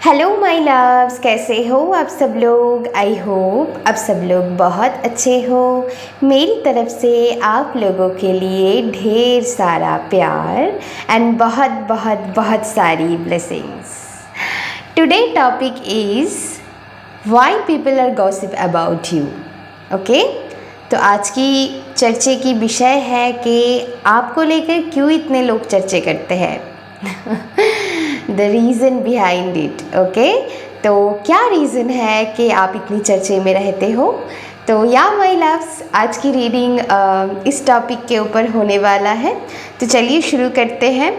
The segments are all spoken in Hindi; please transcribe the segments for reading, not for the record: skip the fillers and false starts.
हेलो माय लव्स, कैसे हो आप सब लोग। आई होप आप सब लोग बहुत अच्छे हो। मेरी तरफ से आप लोगों के लिए ढेर सारा प्यार एंड बहुत बहुत बहुत सारी blessings. Today topic is why people are gossip about you. Okay, तो आज की चर्चे की विषय है कि आपको लेकर क्यों इतने लोग चर्चे करते हैं। The reason behind it. Okay, तो क्या रीज़न है कि आप इतनी चर्चे में रहते हो। तो या माय लव्स, आज की रीडिंग इस टॉपिक के ऊपर होने वाला है। तो चलिए शुरू करते हैं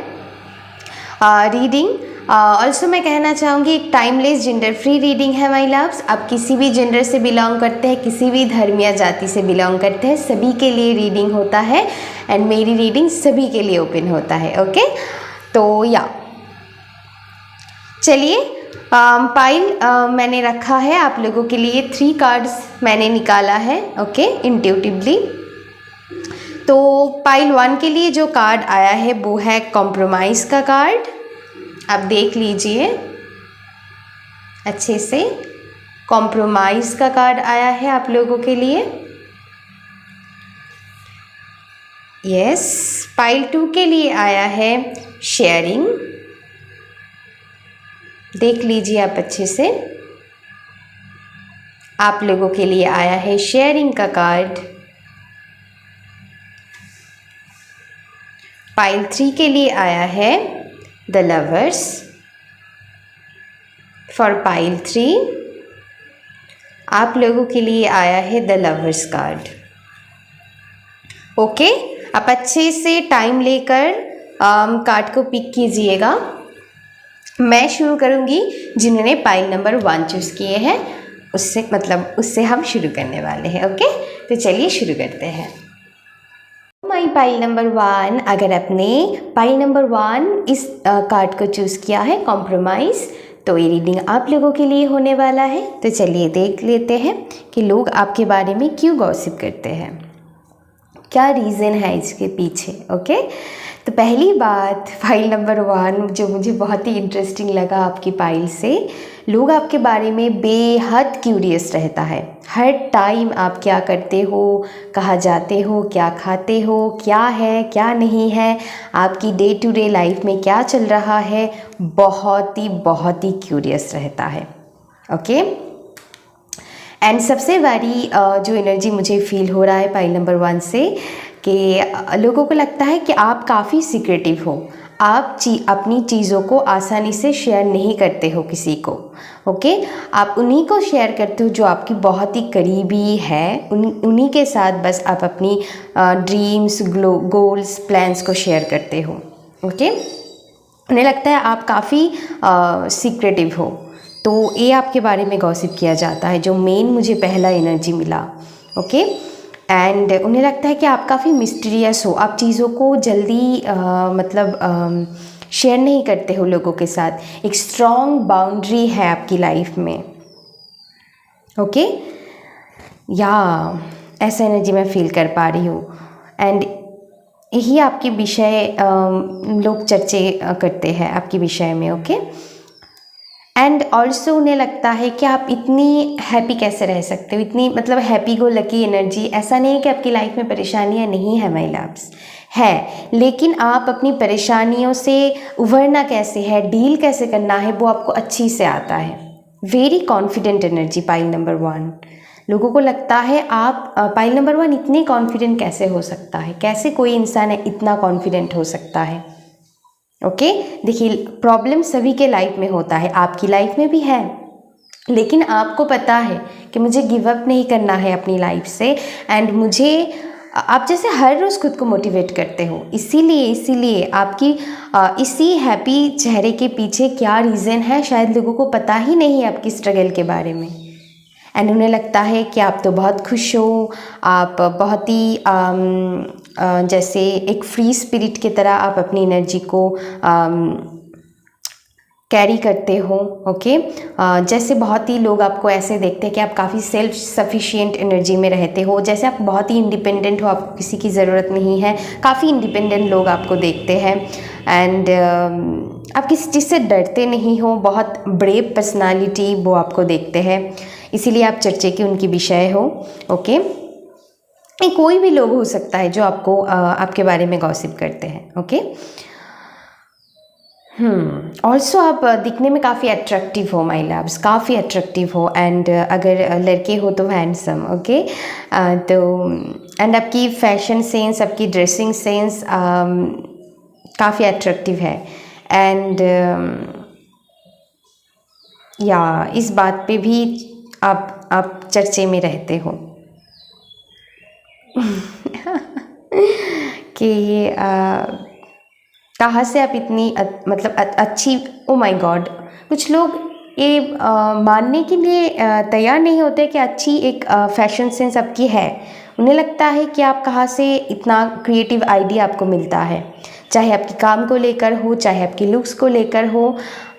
रीडिंग। ऑल्सो मैं कहना चाहूँगी एक टाइमलेस जेंडर फ्री रीडिंग है माय लव्स। आप किसी भी जेंडर से बिलोंग करते हैं, किसी भी धर्म या जाति से बिलोंग करते हैं, सभी के लिए रीडिंग होता है एंड मेरी रीडिंग सभी के लिए ओपन होता है। ओके, तो या चलिए पाइल मैंने रखा है आप लोगों के लिए। 3 कार्ड्स मैंने निकाला है। Okay, intuitively. तो पाइल 1 के लिए जो कार्ड आया है वो है कॉम्प्रोमाइज़ का कार्ड। आप देख लीजिए अच्छे से, कॉम्प्रोमाइज़ का कार्ड आया है आप लोगों के लिए। यस, पाइल 2 के लिए आया है शेयरिंग। देख लीजिए आप अच्छे से, आप लोगों के लिए आया है शेयरिंग का कार्ड। पाइल 3 के लिए आया है द लवर्स। फॉर पाइल 3 आप लोगों के लिए आया है द लवर्स कार्ड। ओके, आप अच्छे से टाइम लेकर कार्ड को पिक कीजिएगा। मैं शुरू करूंगी, जिन्होंने पाइल नंबर 1 चूज़ किए हैं उससे हम शुरू करने वाले हैं। ओके, तो चलिए शुरू करते हैं। माई पाइल नंबर 1, अगर आपने पाइल नंबर 1 इस कार्ड को चूज़ किया है कॉम्प्रोमाइज़, तो ये रीडिंग आप लोगों के लिए होने वाला है। तो चलिए देख लेते हैं कि लोग आपके बारे में क्यों गॉसिप करते हैं, क्या रीज़न है इसके पीछे। ओके, तो पहली बात, फाइल नंबर 1 जो मुझे बहुत ही इंटरेस्टिंग लगा आपकी पाइल से, लोग आपके बारे में बेहद क्यूरियस रहता है। हर टाइम आप क्या करते हो, कहाँ जाते हो, क्या खाते हो, क्या है क्या नहीं है, आपकी डे टू डे लाइफ में क्या चल रहा है, बहुत ही क्यूरियस रहता है। ओके, एंड सबसे बड़ी जो एनर्जी मुझे फील हो रहा है पाइल नंबर 1 से, कि लोगों को लगता है कि आप काफ़ी सीक्रेटिव हो। आप अपनी चीज़ों को आसानी से शेयर नहीं करते हो किसी को। ओके, आप उन्हीं को शेयर करते हो जो आपकी बहुत ही करीबी है। उन्हीं के साथ बस आप अपनी ड्रीम्स, गोल्स, प्लान्स को शेयर करते हो। ओके, उन्हें लगता है आप काफ़ी सीक्रेटिव हो, तो ये आपके बारे में गॉसिप किया जाता है, जो मेन मुझे पहला एनर्जी मिला। ओके, एंड उन्हें लगता है कि आप काफ़ी मिस्टीरियस हो। आप चीज़ों को जल्दी शेयर नहीं करते हो लोगों के साथ। एक स्ट्रॉन्ग बाउंड्री है आपकी लाइफ में। ओके, या ऐसा एनर्जी मैं फील कर पा रही हूँ। एंड यही आपके विषय लोग चर्चे करते हैं आपके विषय में। ओके, एंड ऑल्सो उन्हें लगता है कि आप इतनी हैप्पी कैसे रह सकते हो, इतनी हैप्पी गो लकी एनर्जी। ऐसा नहीं है कि आपकी लाइफ में परेशानियां नहीं है माय लव्स, है, लेकिन आप अपनी परेशानियों से उभरना कैसे है, डील कैसे करना है, वो आपको अच्छी से आता है। Very confident energy pile number 1। लोगों को लगता है आप पाइल नंबर 1 इतने कॉन्फिडेंट कैसे हो सकता है, कैसे कोई इंसान इतना कॉन्फिडेंट हो सकता है। ओके, देखिए प्रॉब्लम सभी के लाइफ में होता है, आपकी लाइफ में भी है, लेकिन आपको पता है कि मुझे गिव अप नहीं करना है अपनी लाइफ से। एंड मुझे, आप जैसे हर रोज़ खुद को मोटिवेट करते हो, इसीलिए आपकी इसी हैप्पी चेहरे के पीछे क्या रीज़न है, शायद लोगों को पता ही नहीं है आपकी स्ट्रगल के बारे में। एंड उन्हें लगता है कि आप तो बहुत खुश हो, आप बहुत ही जैसे एक फ्री स्पिरिट की तरह आप अपनी एनर्जी को कैरी करते हो। ओके, जैसे बहुत ही लोग आपको ऐसे देखते हैं कि आप काफ़ी सेल्फ सफिशिएंट एनर्जी में रहते हो, जैसे आप बहुत ही इंडिपेंडेंट हो, आपको किसी की ज़रूरत नहीं है, काफ़ी इंडिपेंडेंट लोग आपको देखते हैं। एंड आप किसी चीज़ से डरते नहीं हो, बहुत ब्रेव पर्सनालिटी वो आपको देखते हैं, इसीलिए आप चर्चे की उनकी विषय हो। ओके, कोई भी लोग हो सकता है जो आपको आपके बारे में गॉसिप करते हैं। ओके, ऑल्सो आप दिखने में काफ़ी अट्रैक्टिव हो माय लव्स, काफ़ी अट्रैक्टिव हो। एंड अगर लड़के हो तो हैंडसम। ओके, तो एंड आपकी फैशन सेंस, आपकी ड्रेसिंग सेंस काफ़ी अट्रैक्टिव है। एंड या इस बात पे भी आप चर्चे में रहते हो कि कहाँ से आप इतनी मतलब अच्छी, ओ माय गॉड, कुछ लोग ये मानने के लिए तैयार नहीं होते कि अच्छी एक फैशन सेंस आपकी है। उन्हें लगता है कि आप कहाँ से इतना क्रिएटिव आइडिया आपको मिलता है, चाहे आपके काम को लेकर हो, चाहे आपकी लुक्स को लेकर हो।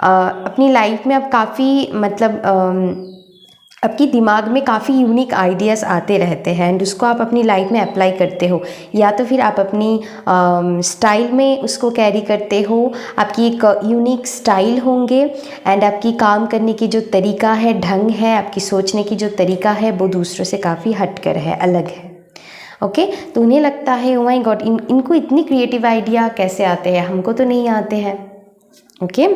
अपनी लाइफ में आप काफ़ी मतलब आपकी दिमाग में काफ़ी यूनिक आइडियाज़ आते रहते हैं एंड उसको आप अपनी लाइफ में अप्लाई करते हो, या तो फिर आप अपनी स्टाइल में उसको कैरी करते हो। आपकी एक यूनिक स्टाइल होंगे एंड आपकी काम करने की जो तरीका है, ढंग है, आपकी सोचने की जो तरीका है वो दूसरों से काफ़ी हटकर है, अलग है। ओके, तो उन्हें लगता है ओ माय गॉड, इनको इतनी क्रिएटिव आइडिया कैसे आते हैं, हमको तो नहीं आते हैं। ओके,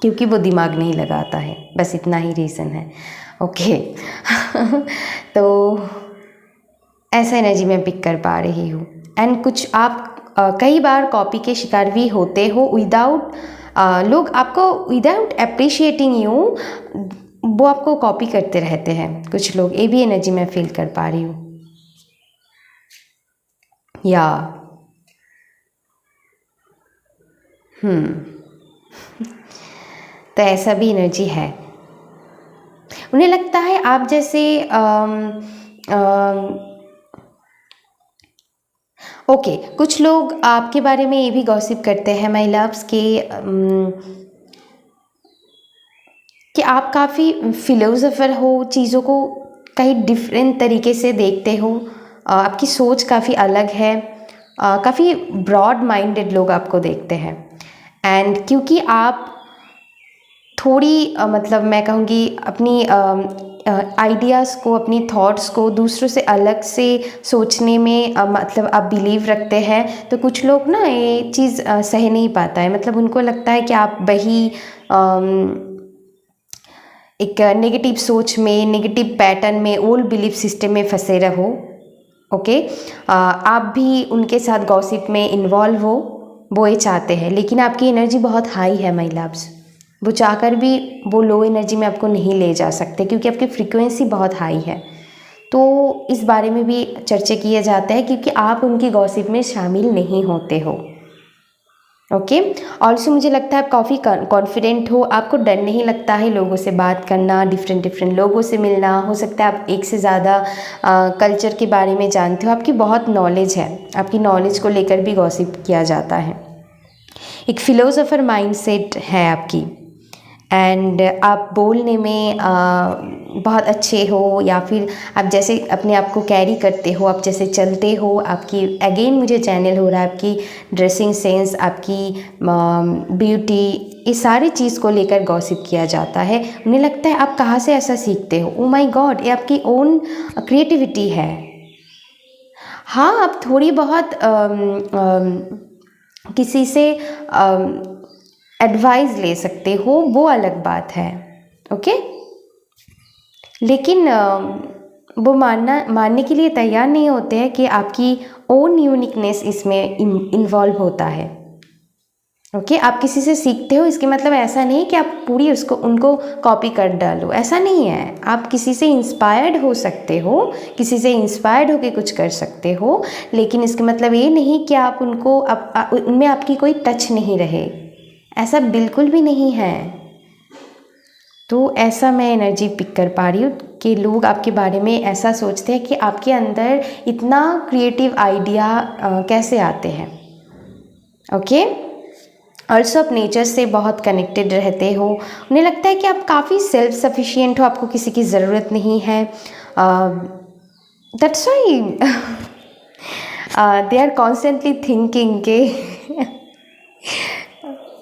क्योंकि वो दिमाग नहीं लगाता है, बस इतना ही रीज़न है। ओके तो ऐसा एनर्जी मैं पिक कर पा रही हूँ। एंड कुछ आप कई बार कॉपी के शिकार भी होते हो, विदाउट लोग आपको विदाउट अप्रिशिएटिंग यू वो आपको कॉपी करते रहते हैं कुछ लोग, ये भी एनर्जी मैं फील कर पा रही हूँ। या तो ऐसा भी एनर्जी है। उन्हें लगता है आप जैसे ओके, कुछ लोग आपके बारे में ये भी गॉसिप करते हैं माय लव्स कि आप काफ़ी फिलोसोफर हो, चीज़ों को कहीं डिफरेंट तरीके से देखते हो, आपकी सोच काफ़ी अलग है, काफ़ी ब्रॉड माइंडेड लोग आपको देखते हैं। एंड क्योंकि आप थोड़ी मतलब मैं कहूँगी अपनी आइडियाज़ को, अपनी थॉट्स को दूसरों से अलग से सोचने में मतलब आप बिलीव रखते हैं, तो कुछ लोग ना ये चीज़ सह नहीं पाता है। मतलब उनको लगता है कि आप वही एक नेगेटिव सोच में, नेगेटिव पैटर्न में, ओल्ड बिलीफ सिस्टम में फंसे रहो। ओके, आप भी उनके साथ गॉसिप में इन्वॉल्व हो, वो ये चाहते हैं, लेकिन आपकी एनर्जी बहुत हाई है माय लव्स, वो चाहकर भी वो लो एनर्जी में आपको नहीं ले जा सकते क्योंकि आपकी फ्रीक्वेंसी बहुत हाई है। तो इस बारे में भी चर्चा किया जाता है क्योंकि आप उनकी गॉसिप में शामिल नहीं होते हो। ओके, ऑल्सो मुझे लगता है आप काफ़ी कॉन्फिडेंट हो, आपको डर नहीं लगता है लोगों से बात करना, डिफरेंट लोगों से मिलना। हो सकता है आप एक से ज़्यादा कल्चर के बारे में जानते हो, आपकी बहुत नॉलेज है, आपकी नॉलेज को लेकर भी गॉसिप किया जाता है। एक फिलोसोफर माइंडसेट है आपकी एंड आप बोलने में बहुत अच्छे हो, या फिर आप जैसे अपने आप को कैरी करते हो, आप जैसे चलते हो, आपकी अगेन मुझे चैनल हो रहा है आपकी ड्रेसिंग सेंस, आपकी ब्यूटी, ये सारी चीज़ को लेकर गॉसिप किया जाता है। उन्हें लगता है आप कहाँ से ऐसा सीखते हो, ओ माय गॉड, ये आपकी ओन क्रिएटिविटी है। हाँ, आप थोड़ी बहुत किसी से एडवाइस ले सकते हो, वो अलग बात है। ओके, लेकिन वो मानने के लिए तैयार नहीं होते हैं कि आपकी ओन यूनिकनेस इसमें इन्वॉल्व होता है। ओके, आप किसी से सीखते हो, इसके मतलब ऐसा नहीं कि आप पूरी उनको कॉपी कर डालो, ऐसा नहीं है। आप किसी से इंस्पायर्ड हो सकते हो, किसी से इंस्पायर्ड होकर कुछ कर सकते हो, लेकिन इसका मतलब ये नहीं कि आप उनको उनमें आपकी कोई टच नहीं रहे, ऐसा बिल्कुल भी नहीं है। तो ऐसा मैं एनर्जी पिक कर पा रही हूँ कि लोग आपके बारे में ऐसा सोचते हैं कि आपके अंदर इतना क्रिएटिव आइडिया कैसे आते हैं। ओके, ऑल्सो आप नेचर से बहुत कनेक्टेड रहते हो, उन्हें लगता है कि आप काफ़ी सेल्फ सफिशिएंट हो, आपको किसी की ज़रूरत नहीं है। That's why they are constantly thinking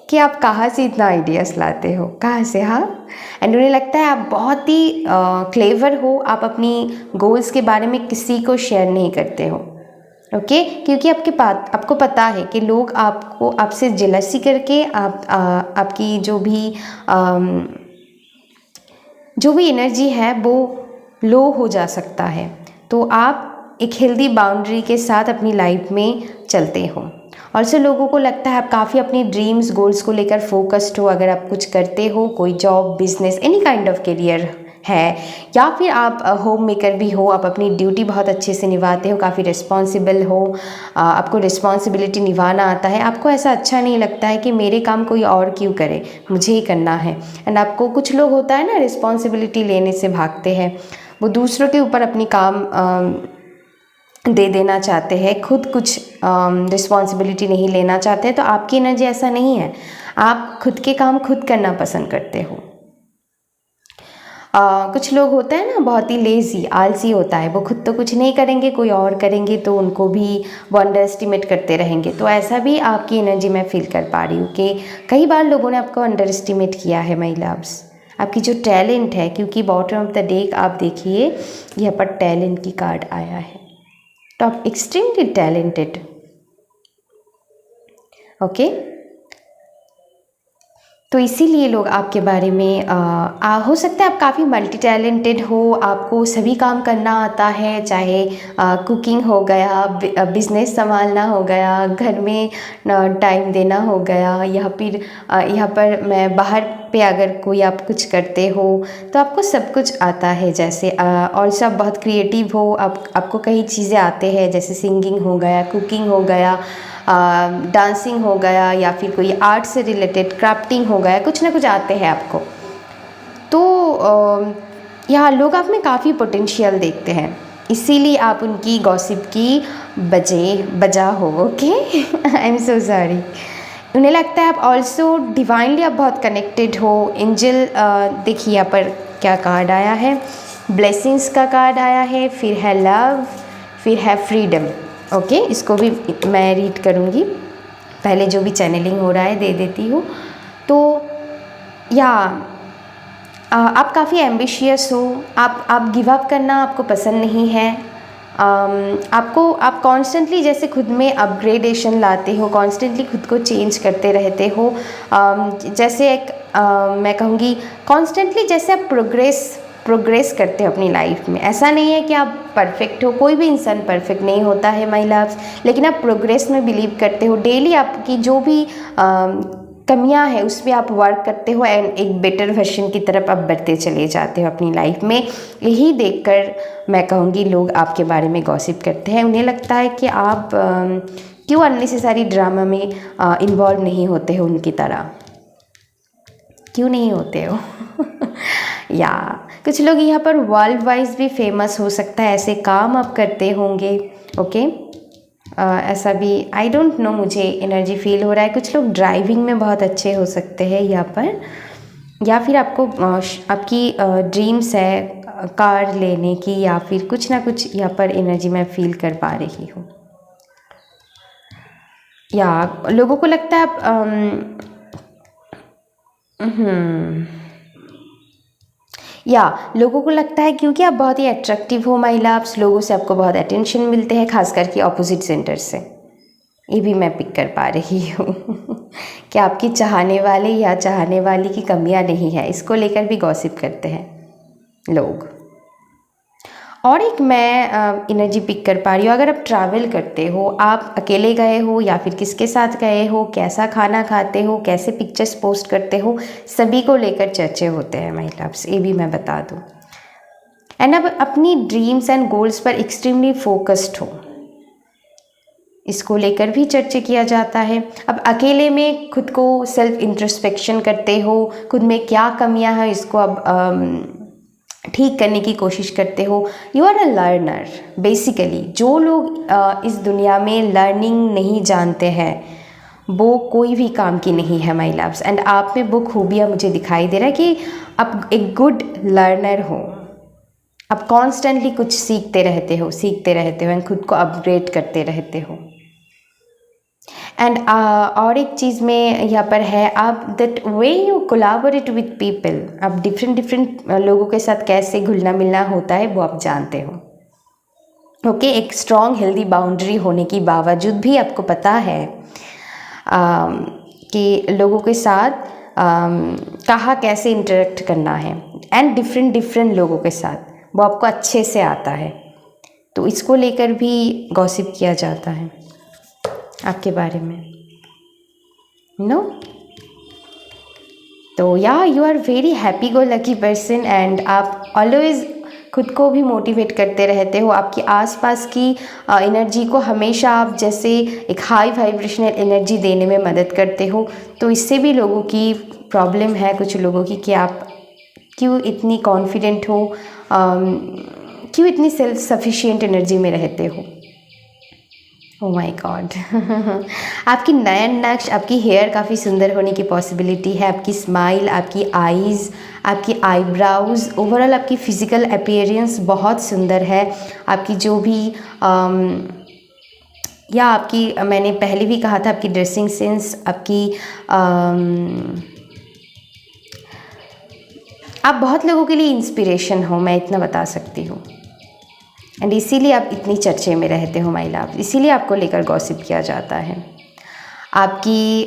कि आप कहाँ से इतना आइडियाज़ लाते हो, कहाँ से। हाँ, एंड उन्हें लगता है आप बहुत ही क्लेवर हो, आप अपनी गोल्स के बारे में किसी को शेयर नहीं करते हो। ओके क्योंकि आपको पता है कि लोग आपसे जेलसी करके आपकी जो भी एनर्जी है वो लो हो जा सकता है। तो आप एक हेल्दी बाउंड्री के साथ अपनी लाइफ में चलते हो। और से लोगों को लगता है आप काफ़ी अपनी ड्रीम्स गोल्स को लेकर फोकस्ड हो। अगर आप कुछ करते हो, कोई job, business, any kind of career है, या फिर आप होम मेकर भी हो, आप अपनी ड्यूटी बहुत अच्छे से निभाते हो, काफ़ी रिस्पॉन्सिबल हो, आपको रिस्पॉन्सिबिलिटी निभाना आता है, आपको ऐसा अच्छा नहीं लगता है कि मेरे काम कोई और क्यों करे, मुझे ही करना है। एंड आपको कुछ लोग होता है ना, रिस्पॉन्सिबिलिटी लेने से भागते हैं, वो दूसरों के ऊपर अपनी काम दे देना चाहते हैं, खुद कुछ रिस्पॉन्सिबिलिटी नहीं लेना चाहते। तो आपकी एनर्जी ऐसा नहीं है, आप खुद के काम खुद करना पसंद करते हो। कुछ लोग होते हैं ना बहुत ही लेज़ी, आलसी होता है, वो खुद तो कुछ नहीं करेंगे, कोई और करेंगे तो उनको भी वो अंडर एस्टिमेट करते रहेंगे। तो ऐसा भी आपकी एनर्जी मैं फील कर पा रही हूँ कि कई बार लोगों ने आपको अंडर एस्टिमेट किया है माय लव्स, आपकी जो टैलेंट है। क्योंकि बॉटम ऑफ द डेक आप देखिए, यहाँ पर टैलेंट की कार्ड आया है, तो आप एक्सट्रीमली टैलेंटेड। ओके, तो इसीलिए लोग आपके बारे में हो सकता है आप काफ़ी मल्टी टैलेंटेड हो, आपको सभी काम करना आता है, चाहे कुकिंग हो गया, बिजनेस संभालना हो गया, घर में टाइम देना हो गया, या फिर यहाँ पर मैं बाहर पे अगर कोई आप कुछ करते हो तो आपको सब कुछ आता है। जैसे और सब बहुत क्रिएटिव हो, आपको कई चीज़ें आते हैं, जैसे सिंगिंग हो गया, कुकिंग हो गया, डांसिंग हो गया, या फिर कोई आर्ट से रिलेटेड क्राफ्टिंग हो गया, कुछ ना कुछ आते हैं आपको। तो यहाँ लोग आप में काफ़ी पोटेंशियल देखते हैं, इसीलिए आप उनकी गॉसिप की बजा हो। Okay, I am so sorry. उन्हें लगता है आप ऑल्सो डिवाइनली आप बहुत कनेक्टेड हो। एंजल देखिए यहाँ पर क्या कार्ड आया है, ब्लेसिंग्स का कार्ड आया है, फिर है लव, फिर है फ्रीडम। ओके, इसको भी मैं रीड करूँगी, पहले जो भी चैनलिंग हो रहा है दे देती हूँ। तो या आप काफ़ी एम्बिशियस हो, आप गिव अप करना आपको पसंद नहीं है। आप कॉन्स्टेंटली जैसे खुद में अपग्रेडेशन लाते हो, कॉन्स्टेंटली खुद को चेंज करते रहते हो। जैसे एक मैं कहूँगी कॉन्स्टेंटली जैसे आप प्रोग्रेस करते हो अपनी लाइफ में। ऐसा नहीं है कि आप परफेक्ट हो, कोई भी इंसान परफेक्ट नहीं होता है माय लव्स, लेकिन आप प्रोग्रेस में बिलीव करते हो। डेली आपकी जो भी कमियां हैं उस पर आप वर्क करते हो एंड एक बेटर वर्जन की तरफ आप बढ़ते चले जाते हो अपनी लाइफ में। यही देखकर मैं कहूँगी लोग आपके बारे में गॉसिप करते हैं। उन्हें लगता है कि आप क्यों अननेसेसरी ड्रामा में इन्वॉल्व नहीं होते हो, उनकी तरह क्यों नहीं होते हो। या कुछ लोग यहाँ पर वर्ल्ड वाइज भी फेमस हो सकता है, ऐसे काम आप करते होंगे। ओके, ऐसा भी आई डोंट नो, मुझे एनर्जी फील हो रहा है। कुछ लोग ड्राइविंग में बहुत अच्छे हो सकते हैं यहाँ पर, या फिर आपको आपकी ड्रीम्स है कार लेने की, या फिर कुछ ना कुछ यहाँ पर एनर्जी मैं फील कर पा रही हूँ। या लोगों को लगता है आप या लोगों को लगता है क्योंकि आप बहुत ही अट्रैक्टिव हो माय लव्स, लोगों से आपको बहुत अटेंशन मिलते हैं, खास करके ऑपोजिट जेंडर से। ये भी मैं पिक कर पा रही हूँ कि आपकी चाहने वाले या चाहने वाली की कमियां नहीं है, इसको लेकर भी गॉसिप करते हैं लोग। और एक मैं एनर्जी पिक कर पा रही हूँ, अगर आप ट्रैवल करते हो, आप अकेले गए हो या फिर किसके साथ गए हो, कैसा खाना खाते हो, कैसे पिक्चर्स पोस्ट करते हो, सभी को लेकर चर्चे होते हैं माय लव्स, ये भी मैं बता दूँ। एंड अब अपनी ड्रीम्स एंड गोल्स पर एक्सट्रीमली फोकस्ड हो, इसको लेकर भी चर्चा किया जाता है। अब अकेले में खुद को सेल्फ इंट्रोस्पेक्शन करते हो, खुद में क्या कमियां हैं इसको अब ठीक करने की कोशिश करते हो। You are a learner basically. जो लोग इस दुनिया में लर्निंग नहीं जानते हैं वो कोई भी काम की नहीं है माय लव्स। एंड आप में वो खूबियाँ मुझे दिखाई दे रहा है कि आप एक गुड लर्नर हो, आप कॉन्स्टेंटली कुछ सीखते रहते हो एंड खुद को अपग्रेड करते रहते हो। एंड और एक चीज़ में यहाँ पर है, आप that way you collaborate with people, आप डिफरेंट लोगों के साथ कैसे घुलना मिलना होता है वो आप जानते हो। ओके, एक स्ट्रॉन्ग हेल्दी बाउंड्री होने की बावजूद भी आपको पता है कि लोगों के साथ कहाँ कैसे इंटरेक्ट करना है, एंड डिफरेंट लोगों के साथ वो आपको अच्छे से आता है। तो इसको लेकर भी गॉसिप किया जाता है आपके बारे में, नो। तो या you are very happy go lucky person, and आप ऑलवेज खुद को भी मोटिवेट करते रहते हो। आपकी आसपास की एनर्जी को हमेशा आप जैसे एक हाई वाइब्रेशनल एनर्जी देने में मदद करते हो। तो इससे भी लोगों की प्रॉब्लम है, कुछ लोगों की, कि आप क्यों इतनी कॉन्फिडेंट हो, क्यों इतनी सेल्फ सफिशिएंट एनर्जी में रहते हो। Oh my God. आपकी नयन नक्श, आपकी हेयर काफ़ी सुंदर होने की पॉसिबिलिटी है, आपकी स्माइल, आपकी आईज़, आपकी आईब्राउज़, ओवरऑल आपकी फ़िज़िकल अपीयरेंस बहुत सुंदर है। आपकी जो भी या आपकी, मैंने पहले भी कहा था, आपकी ड्रेसिंग सेंस, आपकी आप बहुत लोगों के लिए इंस्पिरेशन हो, मैं इतना बता सकती हूँ। एंड इसीलिए आप इतनी चर्चे में रहते हो माय लव, इसीलिए आपको लेकर गॉसिप किया जाता है। आपकी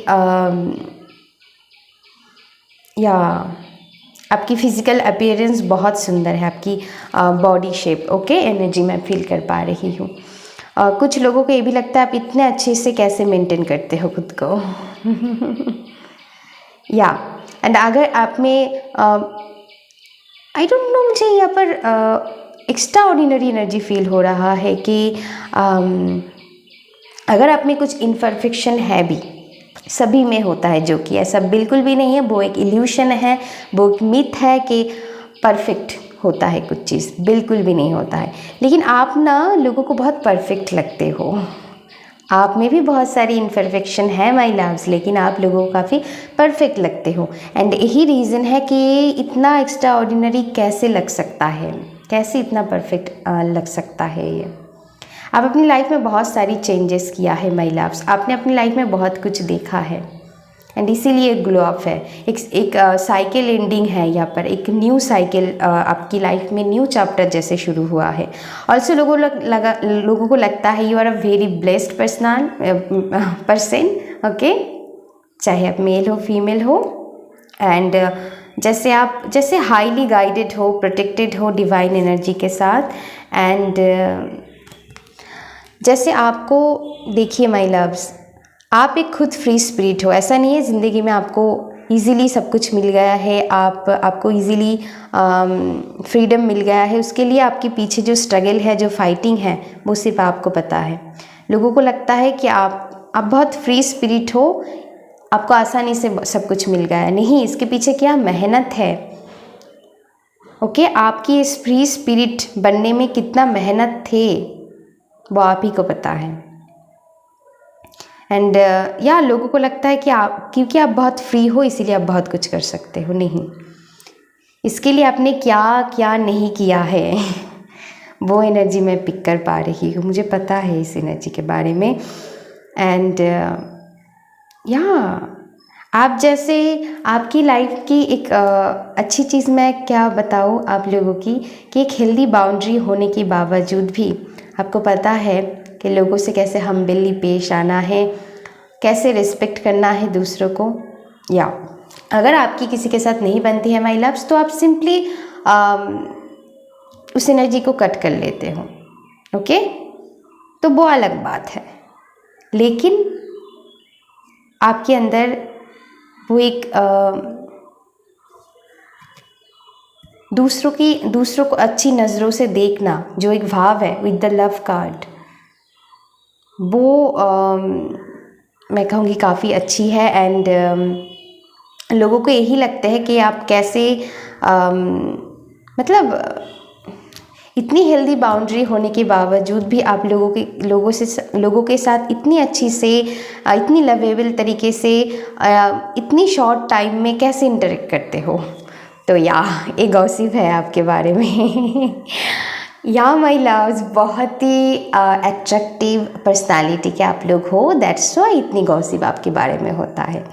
आपकी फ़िज़िकल अपीयरेंस बहुत सुंदर है, आपकी बॉडी शेप, ओके, एनर्जी मैं फील कर पा रही हूँ। कुछ लोगों को ये भी लगता है आप इतने अच्छे से कैसे मेंटेन करते हो खुद को। एंड अगर आप में आई डोंट नो, मुझे यहाँ पर एक्स्ट्रा ऑर्डिनरी एनर्जी फील हो रहा है कि अगर आप में कुछ इम्परफेक्शन है भी, सभी में होता है, जो कि ऐसा बिल्कुल भी नहीं है, वो एक इल्यूशन है, वो एक मिथ है कि परफेक्ट होता है कुछ चीज़, बिल्कुल भी नहीं होता है। लेकिन आप ना लोगों को बहुत परफेक्ट लगते हो, आप में भी बहुत सारी इम्परफेक्शन है माय लव्स, लेकिन आप लोगों को काफ़ी परफेक्ट लगते हो। एंड यही रीज़न है कि इतना एक्स्ट्रा ऑर्डिनरी कैसे लग सकता है, कैसे इतना परफेक्ट लग सकता है ये। आप अपनी लाइफ में बहुत सारी चेंजेस किया है माय लव्स, आपने अपनी लाइफ में बहुत कुछ देखा है, एंड इसीलिए ग्लो अप है। एक साइकिल एंडिंग है यहाँ पर, एक न्यू साइकिल आपकी लाइफ में न्यू चैप्टर जैसे शुरू हुआ है। ऑल्सो लोगों को लगता है you are a very blessed person, okay, चाहे आप मेल हो फीमेल हो, एंड जैसे हाईली गाइडेड हो, प्रोटेक्टेड हो डिवाइन एनर्जी के साथ, एंड जैसे आपको, देखिए माय लव्स, आप एक खुद फ्री स्पिरिट हो। ऐसा नहीं है ज़िंदगी में आपको इजीली सब कुछ मिल गया है, आपको इजीली फ्रीडम मिल गया है। उसके लिए आपके पीछे जो स्ट्रगल है, जो फाइटिंग है, वो सिर्फ आपको पता है। लोगों को लगता है कि आप बहुत फ्री स्पिरिट हो, आपको आसानी से सब कुछ मिल गया है। नहीं, इसके पीछे क्या मेहनत है, ओके। आपकी इस फ्री स्पिरिट बनने में कितना मेहनत थे वो आप ही को पता है। एंड लोगों को लगता है कि क्योंकि आप बहुत फ्री हो इसीलिए आप बहुत कुछ कर सकते हो। नहीं, इसके लिए आपने क्या क्या नहीं किया है वो एनर्जी मैं पिक कर पा रही हूँ, मुझे पता है इस एनर्जी के बारे में। एंड आप जैसे, आपकी लाइफ की एक अच्छी चीज़ मैं क्या बताऊँ आप लोगों की, कि एक हेल्दी बाउंड्री होने के बावजूद भी आपको पता है कि लोगों से कैसे हम्बली पेश आना है, कैसे रिस्पेक्ट करना है दूसरों को। अगर आपकी किसी के साथ नहीं बनती है माय लव्स, तो आप सिंपली उस एनर्जी को कट कर लेते हो, ओके, तो वो अलग बात है। लेकिन आपके अंदर वो एक दूसरों को अच्छी नज़रों से देखना, जो एक भाव है विद द लव कार्ड, वो मैं कहूँगी काफ़ी अच्छी है। एंड लोगों को यही लगता है कि आप कैसे मतलब इतनी हेल्दी बाउंड्री होने के बावजूद भी आप लोगों के साथ इतनी अच्छी से इतनी लवेबल तरीके से इतनी शॉर्ट टाइम में कैसे इंटरेक्ट करते हो। तो एक गॉसिप है आपके बारे में। माय लव्स, बहुत ही अट्रैक्टिव पर्सनालिटी के आप लोग हो, दैट्स व्हाई इतनी गॉसिप आपके बारे में होता है।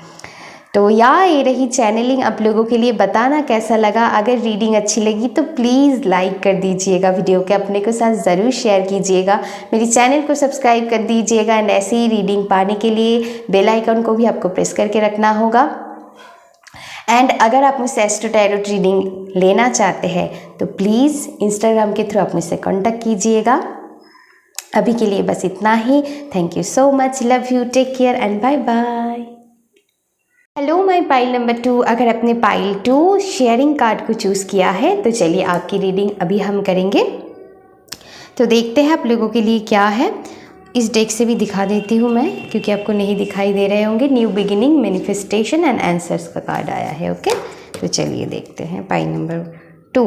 तो ये रही चैनलिंग आप लोगों के लिए। बताना कैसा लगा। अगर रीडिंग अच्छी लगी तो प्लीज़ लाइक कर दीजिएगा, वीडियो के अपने के साथ ज़रूर शेयर कीजिएगा, मेरी चैनल को सब्सक्राइब कर दीजिएगा। एंड ऐसे ही रीडिंग पाने के लिए बेल आइकन को भी आपको प्रेस करके रखना होगा। एंड अगर आप मुझसे एस्ट्रो टैरो रीडिंग लेना चाहते हैं तो प्लीज़ इंस्टाग्राम के थ्रू आप मुझसे कॉन्टैक्ट कीजिएगा। अभी के लिए बस इतना ही। Thank you so much, love you, take care and bye bye. Hello my pile number 2, अगर आपने पाइल 2 शेयरिंग कार्ड को चूज़ किया है तो चलिए आपकी रीडिंग अभी हम करेंगे। तो देखते हैं आप लोगों के लिए क्या है। इस डेक से भी दिखा देती हूँ मैं, क्योंकि आपको नहीं दिखाई दे रहे होंगे। New beginning, manifestation and answers का कार्ड आया है। ओके, तो चलिए देखते हैं पाइल नंबर 2।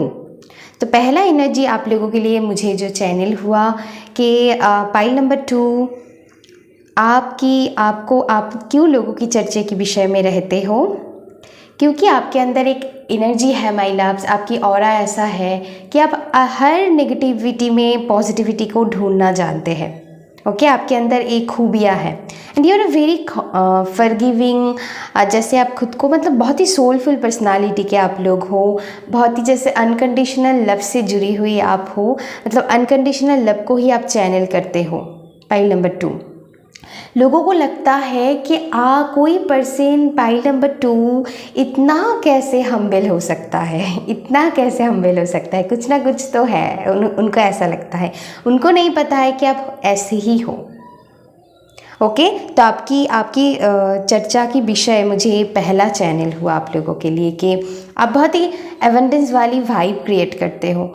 तो पहला एनर्जी आप लोगों के लिए मुझे जो चैनल हुआ कि पाइल नंबर 2 आप क्यों लोगों की चर्चे के विषय में रहते हो, क्योंकि आपके अंदर एक एनर्जी है माय लव्स, आपकी ऑरा ऐसा है कि आप हर नेगेटिविटी में पॉजिटिविटी को ढूंढना जानते हैं। ओके, आपके अंदर एक खूबियाँ है and you are a very forgiving. जैसे आप खुद को मतलब बहुत ही सोलफुल पर्सनालिटी के आप लोग हो, बहुत ही जैसे अनकंडीशनल लव से जुड़ी हुई आप हो, मतलब अनकंडीशनल लव को ही आप चैनल करते हो। पाइल नंबर 2, लोगों को लगता है कि कोई पर्सन पाइल नंबर 2 इतना कैसे हम्बल हो सकता है, इतना कैसे हम्बल हो सकता है, कुछ ना कुछ तो है। उनको ऐसा लगता है, उनको नहीं पता है कि आप ऐसे ही हो। ओके, तो आपकी चर्चा की विषय मुझे पहला चैनल हुआ आप लोगों के लिए कि आप बहुत ही एबंडेंस वाली वाइब क्रिएट करते हो।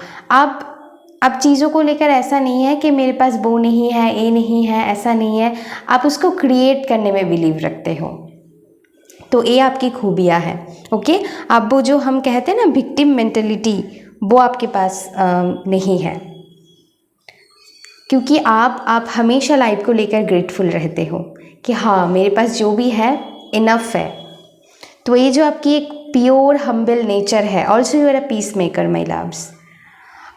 आप चीज़ों को लेकर ऐसा नहीं है कि मेरे पास वो नहीं है, ये नहीं है, ऐसा नहीं है। आप उसको क्रिएट करने में बिलीव रखते हो, तो ये आपकी खूबियाँ है। ओके, आप वो जो हम कहते हैं ना विक्टिम मेंटेलिटी, वो आपके पास नहीं है, क्योंकि आप हमेशा लाइफ को लेकर ग्रेटफुल रहते हो कि हाँ मेरे पास जो भी है इनफ है। तो ये जो आपकी एक प्योर हम्बल नेचर है। Also you are a peace maker my loves.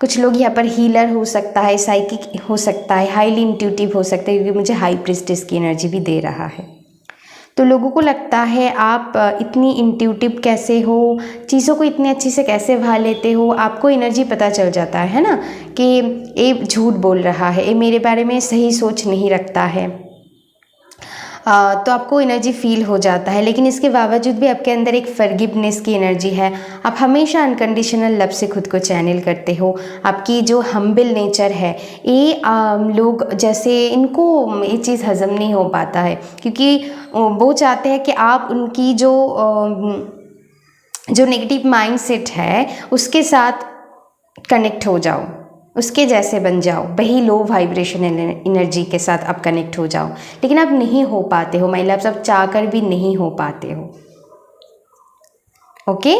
कुछ लोग यहाँ पर हीलर हो सकता है, साइकिक हो सकता है, हाईली इंट्यूटिव हो सकता है, क्योंकि मुझे हाई प्रिस्टेस की एनर्जी भी दे रहा है। तो लोगों को लगता है आप इतनी इंट्यूटिव कैसे हो, चीज़ों को इतने अच्छे से कैसे भा लेते हो। आपको एनर्जी पता चल जाता है ना कि ये झूठ बोल रहा है, ये मेरे बारे में सही सोच नहीं रखता है। तो आपको एनर्जी फील हो जाता है, लेकिन इसके बावजूद भी आपके अंदर एक फॉरगिवनेस की एनर्जी है। आप हमेशा अनकंडीशनल लव से खुद को चैनल करते हो। आपकी जो हम्बल नेचर है, ये लोग जैसे इनको ये चीज़ हज़म नहीं हो पाता है, क्योंकि वो चाहते हैं कि आप उनकी जो नेगेटिव माइंडसेट है उसके साथ कनेक्ट हो जाओ, उसके जैसे बन जाओ, वही लो वाइब्रेशन एनर्जी के साथ आप कनेक्ट हो जाओ। लेकिन आप नहीं हो पाते हो माय लव्स, आप चाहकर भी नहीं हो पाते हो। Okay,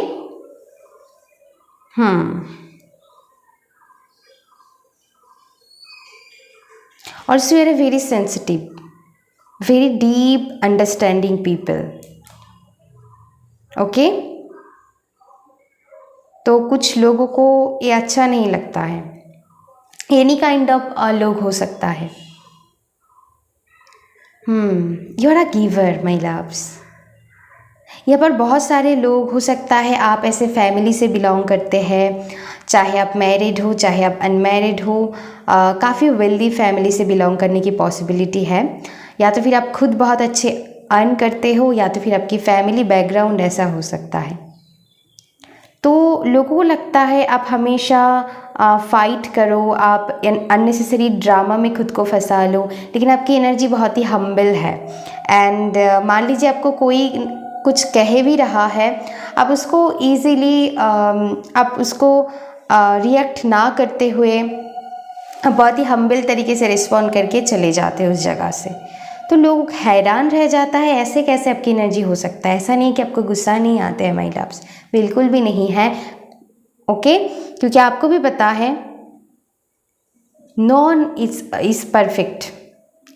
also you are a very sensitive, very deep understanding people. Okay, तो कुछ लोगों को ये अच्छा नहीं लगता है, एनी काइंड ऑफ लोग हो सकता है। You are a giver my loves. यहाँ पर बहुत सारे लोग हो सकता है आप ऐसे फैमिली से बिलोंग करते हैं, चाहे आप मैरिड हो चाहे आप अनमैरिड हो। काफ़ी वेल्दी फैमिली से बिलोंग करने की पॉसिबिलिटी है, या तो फिर आप खुद बहुत अच्छे अर्न करते हो, या तो फिर आपकी फैमिली बैकग्राउंड ऐसा हो सकता है। तो लोगों को लगता है आप हमेशा फाइट करो, आप अननेसेसरी ड्रामा में खुद को फंसा लो, लेकिन आपकी एनर्जी बहुत ही हम्बल है। एंड मान लीजिए आपको कोई कुछ कह भी रहा है, आप उसको ईज़िली आप उसको रिएक्ट ना करते हुए बहुत ही हम्बल तरीके से रिस्पॉन्ड करके चले जाते हैं उस जगह से। तो लोग हैरान रह जाता है, ऐसे कैसे आपकी एनर्जी हो सकता है। ऐसा नहीं कि आपको गुस्सा नहीं आते हैं माय लव्स, बिल्कुल भी नहीं है। ओके, क्योंकि आपको भी पता है no one is perfect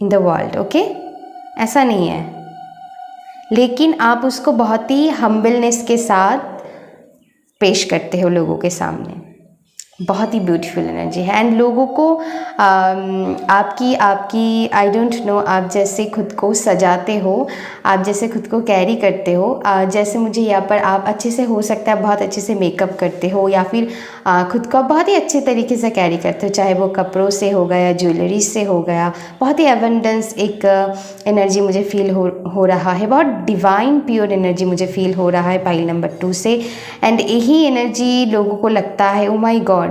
in the world, okay, ऐसा नहीं है। लेकिन आप उसको बहुत ही हम्बलनेस के साथ पेश करते हो लोगों के सामने। बहुत ही ब्यूटीफुल एनर्जी है। एंड लोगों को आपकी आई डोंट नो, आप जैसे खुद को सजाते हो, आप जैसे खुद को कैरी करते हो, जैसे मुझे यहाँ पर आप अच्छे से, हो सकता है बहुत अच्छे से मेकअप करते हो, या फिर खुद को बहुत ही अच्छे तरीके से कैरी करते हो, चाहे वो कपड़ों से हो गया, ज्वेलरी से हो गया। बहुत ही एबंडेंस एक एनर्जी मुझे फील हो रहा है, बहुत डिवाइन प्योर एनर्जी मुझे फील हो रहा है पाइल नंबर 2 से। एंड यही एनर्जी लोगों को लगता है, ओ माई गॉड,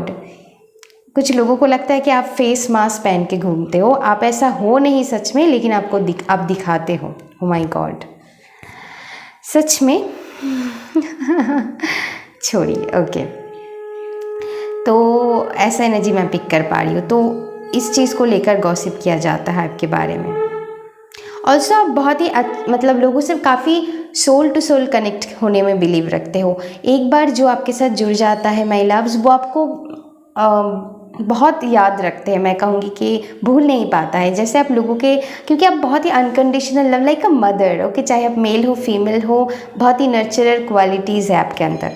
कुछ लोगों को लगता है कि आप फेस मास्क पहन के घूमते हो। आप ऐसा हो नहीं सच में, लेकिन आप दिखाते हो। ओ माय गॉड, सच में छोड़िए, ओके। तो ऐसा एनर्जी मैं पिक कर पा रही हूँ। तो इस चीज़ को लेकर गॉसिप किया जाता है आपके बारे में। ऑल्सो आप बहुत ही मतलब लोगों से काफ़ी सोल टू सोल कनेक्ट होने में बिलीव रखते हो। एक बार जो आपके साथ जुड़ जाता है माय लव्स, वो आपको बहुत याद रखते हैं। मैं कहूँगी कि भूल नहीं पाता है। जैसे आप लोगों के, क्योंकि आप बहुत ही unconditional love, like a mother, okay, चाहे आप मेल हो फीमेल हो, बहुत ही नर्चरर क्वालिटीज़ है आपके अंदर,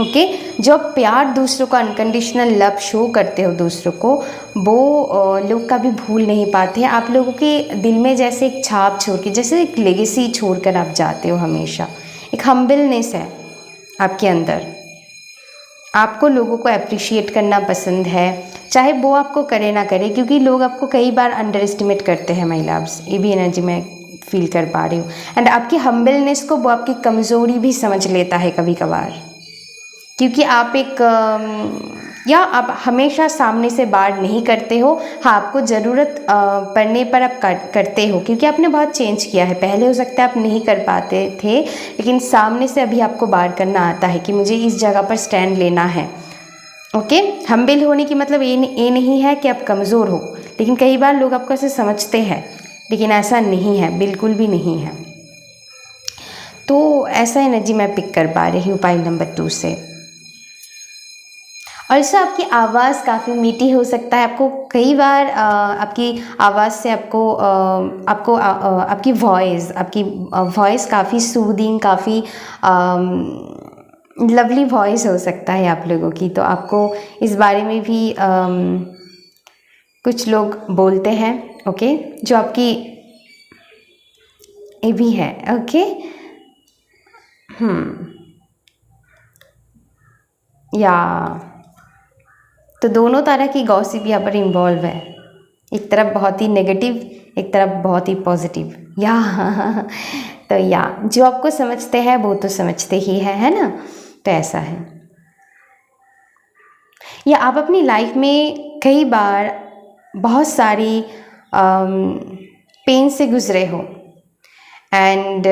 ओके। जो आप प्यार दूसरों को, अनकंडीशनल लव शो करते हो दूसरों को, वो लोग कभी भूल नहीं पाते हैं। आप लोगों के दिल में जैसे एक छाप छोड़ के, जैसे एक लेगेसी छोड़ कर आप जाते हो हमेशा। एक हम्बलनेस है आपके अंदर। आपको लोगों को अप्रिशिएट करना पसंद है, चाहे वो आपको करे ना करे, क्योंकि लोग आपको कई बार अंडर एस्टिमेट करते हैं माय लव्स। ये भी एनर्जी मैं फील कर पा रही हूँ। एंड आपकी हम्बलनेस को वो आपकी कमज़ोरी भी समझ लेता है कभी कभार, क्योंकि आप या आप हमेशा सामने से बात नहीं करते हो। हाँ, आपको ज़रूरत पड़ने पर आप करते हो, क्योंकि आपने बहुत चेंज किया है। पहले हो सकता है आप नहीं कर पाते थे, लेकिन सामने से अभी आपको बात करना आता है कि मुझे इस जगह पर स्टैंड लेना है, ओके। हम्बल होने की मतलब ये नहीं है कि आप कमज़ोर हो, लेकिन कई बार लोग आपको ऐसे समझते हैं, लेकिन ऐसा नहीं है, बिल्कुल भी नहीं है। तो ऐसा एनर्जी मैं पिक कर पा रही हूँ पाइल नंबर 2 से। और इससे आपकी आवाज़ काफ़ी मीठी हो सकता है। आपको कई बार आपकी आवाज़ से आपकी वॉइस काफ़ी सूदिंग, काफ़ी लवली वॉइस हो सकता है आप लोगों की। तो आपको इस बारे में भी कुछ लोग बोलते हैं, ओके, जो आपकी ये भी है, ओके। या तो दोनों तरह की गॉसिप यहाँ पर इन्वॉल्व है। एक तरफ बहुत ही नेगेटिव, एक तरफ बहुत ही पॉजिटिव। तो जो आपको समझते हैं वो तो समझते ही है ना। तो ऐसा है। या आप अपनी लाइफ में कई बार बहुत सारी पेन से गुजरे हो, एंड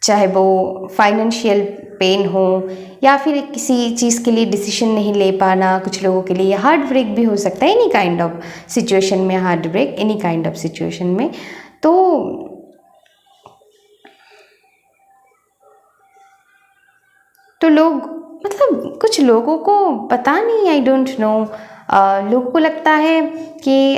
चाहे वो फाइनेंशियल पेन हो, या फिर किसी चीज़ के लिए डिसीजन नहीं ले पाना, कुछ लोगों के लिए हार्ट ब्रेक भी हो सकता है। एनी काइंड ऑफ सिचुएशन में heart break, any kind of situation में। तो लोग, मतलब कुछ लोगों को पता नहीं, आई डोंट नो, लोगों को लगता है कि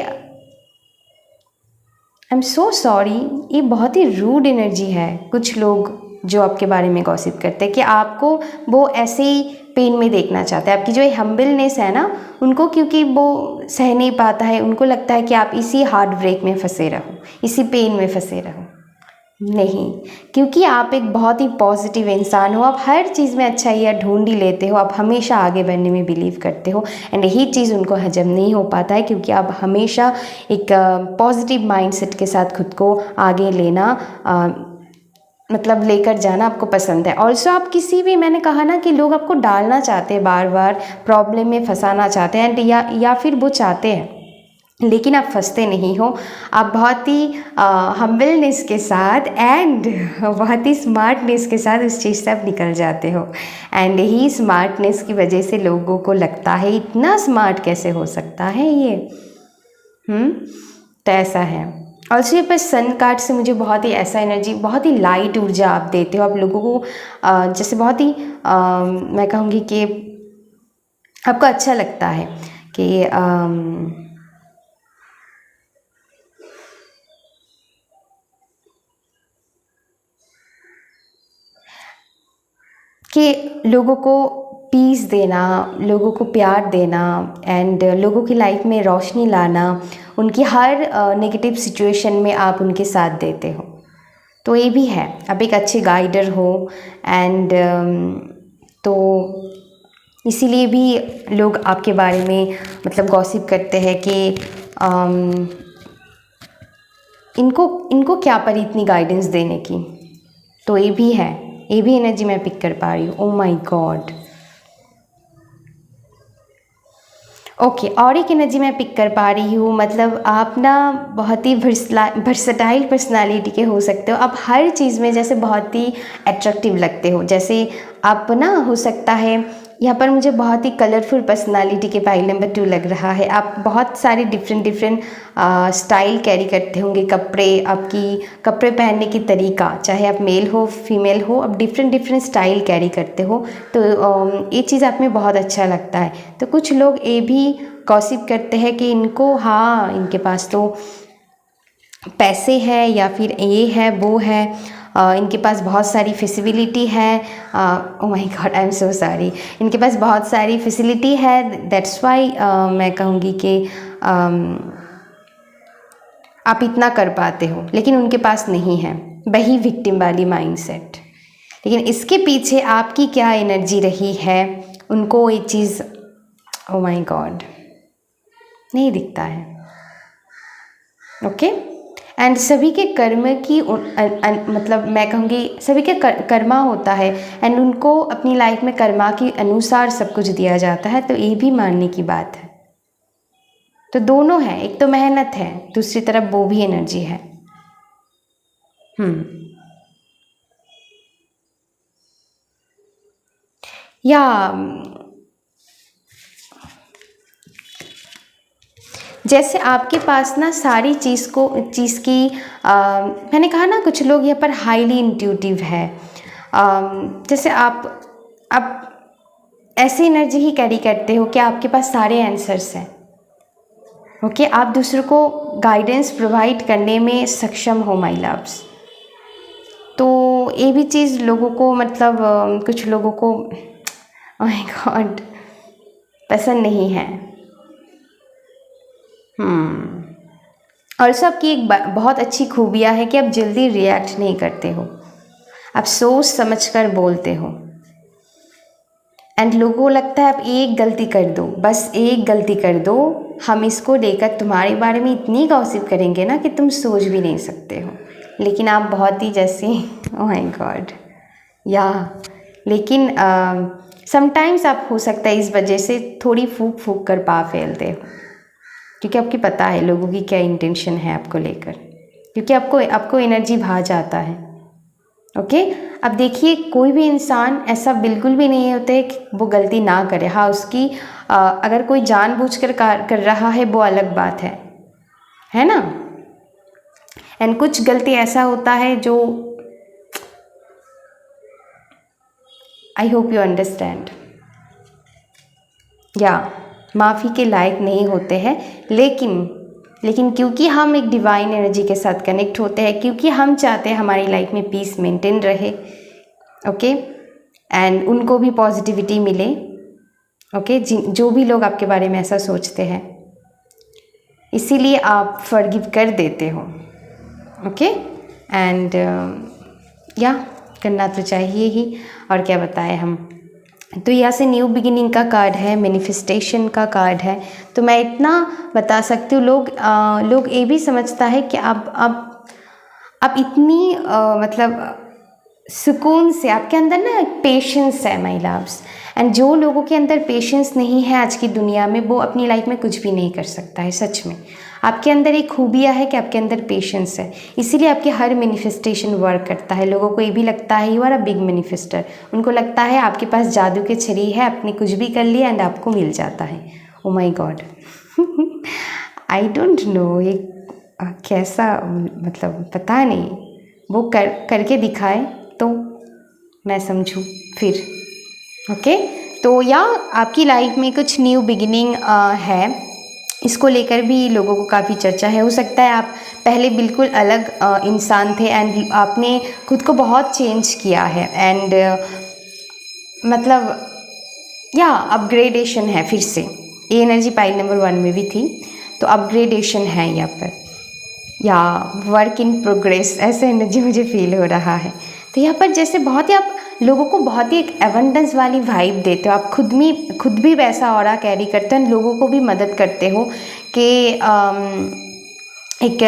आई एम सो सॉरी, ये बहुत ही रूड एनर्जी है। कुछ लोग जो आपके बारे में गॉसिप करते हैं कि आपको वो ऐसे ही पेन में देखना चाहते हैं। आपकी जो हम्बलनेस है ना, उनको, क्योंकि वो सह नहीं पाता है, उनको लगता है कि आप इसी हार्ट ब्रेक में फंसे रहो, इसी पेन में फंसे रहो। नहीं, क्योंकि आप एक बहुत ही पॉजिटिव इंसान हो। आप हर चीज़ में अच्छाई ढूंढ ही लेते हो। आप हमेशा आगे बढ़ने में बिलीव करते हो, एंड यही चीज़ उनको हजम नहीं हो पाता है, क्योंकि आप हमेशा एक पॉजिटिव माइंडसेट के साथ खुद को आगे लेना, मतलब लेकर जाना आपको पसंद है। ऑल्सो आप किसी भी, मैंने कहा ना कि लोग आपको डालना चाहते हैं, बार बार प्रॉब्लम में फंसाना चाहते हैं, एंड या फिर वो चाहते हैं, लेकिन आप फंसते नहीं हो। आप बहुत ही हम्बलनेस के साथ एंड बहुत ही स्मार्टनेस के साथ उस चीज़ से आप निकल जाते हो। एंड यही स्मार्टनेस की वजह से लोगों को लगता है इतना स्मार्ट कैसे हो सकता है ये। तो ऐसा है। ऑल्सो ये पर सन कार्ड से मुझे बहुत ही ऐसा एनर्जी, बहुत ही लाइट ऊर्जा आप देते हो। आप लोगों को जैसे बहुत ही मैं कहूँगी कि आपको अच्छा लगता है कि लोगों को पीस देना, लोगों को प्यार देना एंड लोगों की लाइफ में रोशनी लाना, उनकी हर नेगेटिव सिचुएशन में आप उनके साथ देते हो। तो ये भी है, आप एक अच्छे गाइडर हो एंड तो इसीलिए भी लोग आपके बारे में मतलब गॉसिप करते हैं कि इनको क्या पर इतनी गाइडेंस देने की। तो ये भी है, ये भी एनर्जी मैं पिक कर पा रही हूँ। Oh my God. ओके, और एक एनर्जी मैं पिक कर पा रही हूँ, मतलब आप ना बहुत ही वर्सटाइल पर्सनालिटी के हो सकते हो। आप हर चीज़ में जैसे बहुत ही अट्रैक्टिव लगते हो। जैसे आप ना, हो सकता है यहाँ पर मुझे बहुत ही कलरफुल पर्सनालिटी के पाइल नंबर 2 लग रहा है। आप बहुत सारे डिफरेंट स्टाइल कैरी करते होंगे, आपकी कपड़े पहनने की तरीका, चाहे आप मेल हो फीमेल हो, आप डिफरेंट स्टाइल कैरी करते हो। तो ये चीज़ आप में बहुत अच्छा लगता है। तो कुछ लोग ये भी गॉसिप करते हैं कि इनके पास तो पैसे है या फिर ये है वो है, इनके पास बहुत सारी फैसिलिटी है। Oh my God, I am so sorry. इनके पास बहुत सारी फैसिलिटी है, दैट्स वाई मैं कहूँगी कि आप इतना कर पाते हो, लेकिन उनके पास नहीं है। वही विक्टिम वाली माइंडसेट। लेकिन इसके पीछे आपकी क्या एनर्जी रही है, उनको ये चीज़, ओह माय गॉड, नहीं दिखता है। ओके, एंड सभी के कर्म की मतलब मैं कहूँगी सभी के कर्मा होता है एंड उनको अपनी लाइफ में कर्मा के अनुसार सब कुछ दिया जाता है। तो ये भी मानने की बात है। तो दोनों है, एक तो मेहनत है, दूसरी तरफ वो भी एनर्जी है। या जैसे आपके पास ना सारी चीज़ की मैंने कहा ना, कुछ लोग यहाँ पर हाईली इंट्यूटिव है। जैसे आप ऐसी एनर्जी ही कैरी करते हो कि आपके पास सारे आंसर्स हैं। ओके, आप दूसरों को गाइडेंस प्रोवाइड करने में सक्षम हो माय लव्स। तो ये भी चीज़ लोगों को मतलब कुछ लोगों को ओह माय गॉड पसंद नहीं है। और आपकी एक बहुत अच्छी खूबियाँ है कि आप जल्दी रिएक्ट नहीं करते हो, आप सोच समझकर बोलते हो एंड लोगों को लगता है आप एक गलती कर दो, बस एक गलती कर दो, हम इसको लेकर तुम्हारे बारे में इतनी गॉसिप करेंगे ना कि तुम सोच भी नहीं सकते हो। लेकिन आप बहुत ही जैसे ओह माय गॉड या लेकिन समटाइम्स आप हो सकता है इस वजह से थोड़ी फूक कर पा फैलते हो, क्योंकि आपकी पता है लोगों की क्या इंटेंशन है आपको लेकर, क्योंकि आपको एनर्जी भा जाता है। ओके, अब देखिए कोई भी इंसान ऐसा बिल्कुल भी नहीं होता है कि वो गलती ना करे। हाँ, उसकी अगर कोई जानबूझकर कर रहा है वो अलग बात है ना। एंड कुछ गलती ऐसा होता है जो आई होप यू अंडरस्टैंड, या माफ़ी के लायक नहीं होते हैं। लेकिन क्योंकि हम एक डिवाइन एनर्जी के साथ कनेक्ट होते हैं, क्योंकि हम चाहते हैं हमारी लाइफ में पीस मेंटेन रहे, ओके, एंड उनको भी पॉजिटिविटी मिले, ओके, जो भी लोग आपके बारे में ऐसा सोचते हैं, इसीलिए आप फॉरगिव कर देते हो। ओके, एंड या करना तो चाहिए ही, और क्या बताएं हम। तो यहाँ से न्यू बिगिनिंग का कार्ड है, मैनिफेस्टेशन का कार्ड है। तो मैं इतना बता सकती हूँ, लोग ये भी समझता है कि आप इतनी मतलब सुकून से, आपके अंदर ना पेशेंस है माय लव्स। एंड जो लोगों के अंदर पेशेंस नहीं है आज की दुनिया में, वो अपनी लाइफ में कुछ भी नहीं कर सकता है। सच में आपके अंदर एक खूबियाँ है कि आपके अंदर पेशेंस है, इसीलिए आपके हर मैनिफेस्टेशन वर्क करता है। लोगों को ये भी लगता है you are a big manifester, उनको लगता है आपके पास जादू के छड़ी है, आपने कुछ भी कर लिया एंड आपको मिल जाता है। Oh my God, I don't know ये कैसा, मतलब पता नहीं, वो करके दिखाए तो मैं समझूं फिर। ओके, तो या आपकी लाइफ में कुछ न्यू बिगिनिंग है, इसको लेकर भी लोगों को काफ़ी चर्चा है। हो सकता है आप पहले बिल्कुल अलग इंसान थे एंड आपने खुद को बहुत चेंज किया है एंड मतलब या अपग्रेडेशन है फिर से। ये एनर्जी पाइल नंबर 1 में भी थी, तो अपग्रेडेशन है यहाँ पर, या वर्क इन प्रोग्रेस, ऐसे एनर्जी मुझे फील हो रहा है। तो यहाँ पर जैसे बहुत ही आप लोगों को बहुत ही एक एबंडेंस वाली वाइब देते हो, आप खुद भी वैसा ऑरा कैरी करते हो, लोगों को भी मदद करते हो कि एक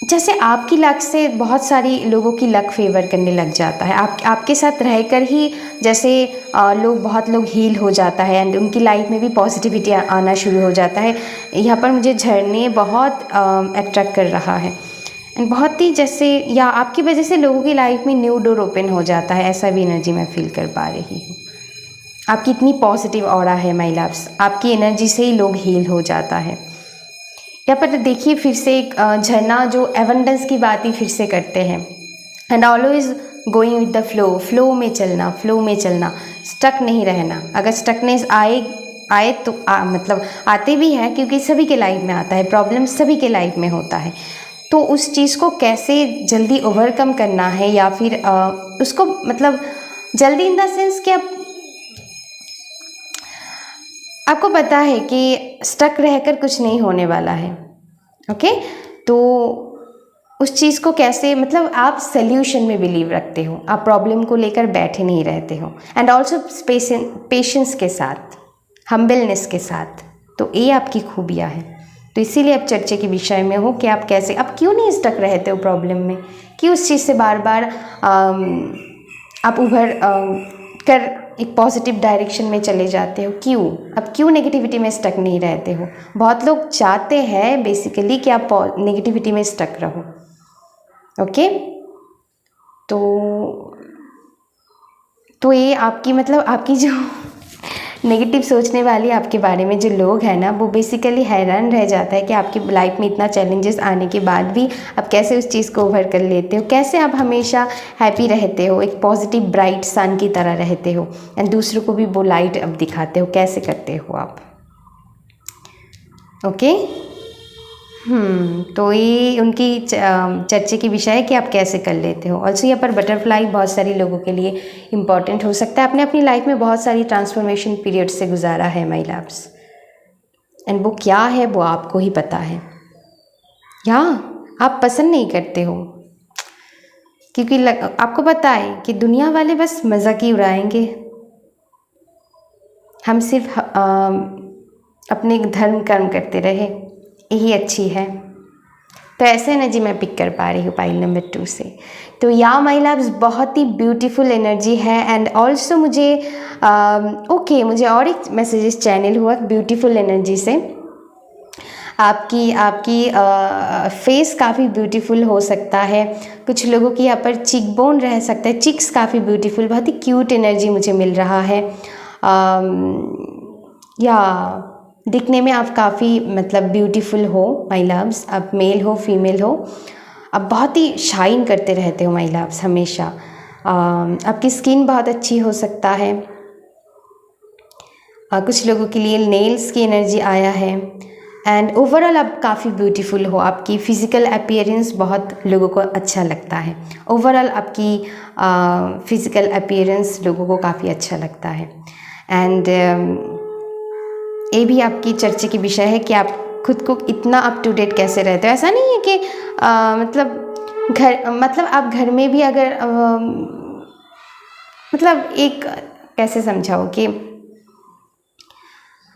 जैसे आपकी लक से बहुत सारी लोगों की लक फेवर करने लग जाता है। आपके साथ रहकर ही जैसे बहुत लोग हील हो जाता है एंड उनकी लाइफ में भी पॉजिटिविटी आना शुरू हो जाता है। यहाँ पर मुझे झरने बहुत अट्रैक्ट कर रहा है एंड बहुत ही जैसे, या आपकी वजह से लोगों की लाइफ में न्यू डोर ओपन हो जाता है, ऐसा भी एनर्जी मैं फील कर पा रही हूँ। आपकी इतनी पॉजिटिव ऑरा है माय लव्स, आपकी एनर्जी से ही लोग हील हो जाता है। यहाँ पर देखिए फिर से एक झरना जो एबंडेंस की बात ही फिर से करते हैं and always going with the flow में चलना, स्टक नहीं रहना। अगर स्टकनेस आए तो मतलब आते भी हैं, क्योंकि सभी के लाइफ में आता है, प्रॉब्लम सभी के लाइफ में होता है। तो उस चीज़ को कैसे जल्दी ओवरकम करना है, या फिर उसको मतलब जल्दी इन द सेंस कि आपको पता है कि स्टक रहकर कुछ नहीं होने वाला है, ओके। तो उस चीज़ को कैसे, मतलब आप सल्यूशन में बिलीव रखते हो, आप प्रॉब्लम को लेकर बैठे नहीं रहते हो एंड ऑल्सो पेशेंस के साथ, हम्बलनेस के साथ। तो ये आपकी खूबियाँ हैं। तो इसीलिए आप चर्चे के विषय में हो कि आप कैसे, आप क्यों नहीं स्टक रहते हो प्रॉब्लम में, क्यों उस चीज़ से बार बार आप उभर कर एक पॉजिटिव डायरेक्शन में चले जाते हो, क्यों नेगेटिविटी में स्टक नहीं रहते हो। बहुत लोग चाहते हैं बेसिकली कि आप नेगेटिविटी में स्टक रहो, ओके। तो ये आपकी मतलब आपकी जो नेगेटिव सोचने वाली आपके बारे में जो लोग हैं ना, वो बेसिकली हैरान रह जाता है कि आपकी लाइफ में इतना चैलेंजेस आने के बाद भी आप कैसे उस चीज़ को ओवर कर लेते हो, कैसे आप हमेशा हैप्पी रहते हो, एक पॉजिटिव ब्राइट सन की तरह रहते हो एंड दूसरों को भी वो लाइट अब दिखाते हो, कैसे करते हो आप, ओके। तो ये उनकी चर्चे की विषय है कि आप कैसे कर लेते हो। ऑल्सो यहाँ पर बटरफ्लाई बहुत सारी लोगों के लिए इम्पॉर्टेंट हो सकता है। आपने अपनी लाइफ में बहुत सारी ट्रांसफॉर्मेशन पीरियड से गुजारा है माय लव्स, एंड वो क्या है वो आपको ही पता है, या आप पसंद नहीं करते हो, क्योंकि आपको पता है कि दुनिया वाले बस मज़ाक ही उड़ाएंगे, हम सिर्फ अपने धर्म कर्म करते रहे, यही अच्छी है। तो ऐसे एनर्जी मैं पिक कर पा रही हूँ पाइल नंबर 2 से। तो या माय लव्स बहुत ही ब्यूटीफुल एनर्जी है एंड ऑल्सो मुझे मुझे और एक मैसेजेस चैनल हुआ ब्यूटीफुल एनर्जी से। आपकी फेस काफ़ी ब्यूटीफुल हो सकता है, कुछ लोगों की यहाँ पर चिक बोन रह सकता है, चिक्स काफ़ी ब्यूटीफुल, बहुत ही क्यूट एनर्जी मुझे मिल रहा है। या दिखने में आप काफ़ी मतलब ब्यूटीफुल हो माय लव्स, आप मेल हो फीमेल हो, आप बहुत ही शाइन करते रहते हो माय लव्स हमेशा। आपकी स्किन बहुत अच्छी हो सकता है। कुछ लोगों के लिए नेल्स की एनर्जी आया है एंड ओवरऑल आप काफ़ी ब्यूटीफुल हो, आपकी फ़िज़िकल अपीयरेंस बहुत लोगों को अच्छा लगता है। ओवरऑल आपकी फ़िज़िकल अपीयरेंस लोगों को काफ़ी अच्छा लगता है एंड ये भी आपकी चर्चे की विषय है कि आप खुद को इतना अप टू डेट कैसे रहते हो। ऐसा नहीं है कि मतलब आप घर में भी अगर मतलब एक कैसे समझाओ कि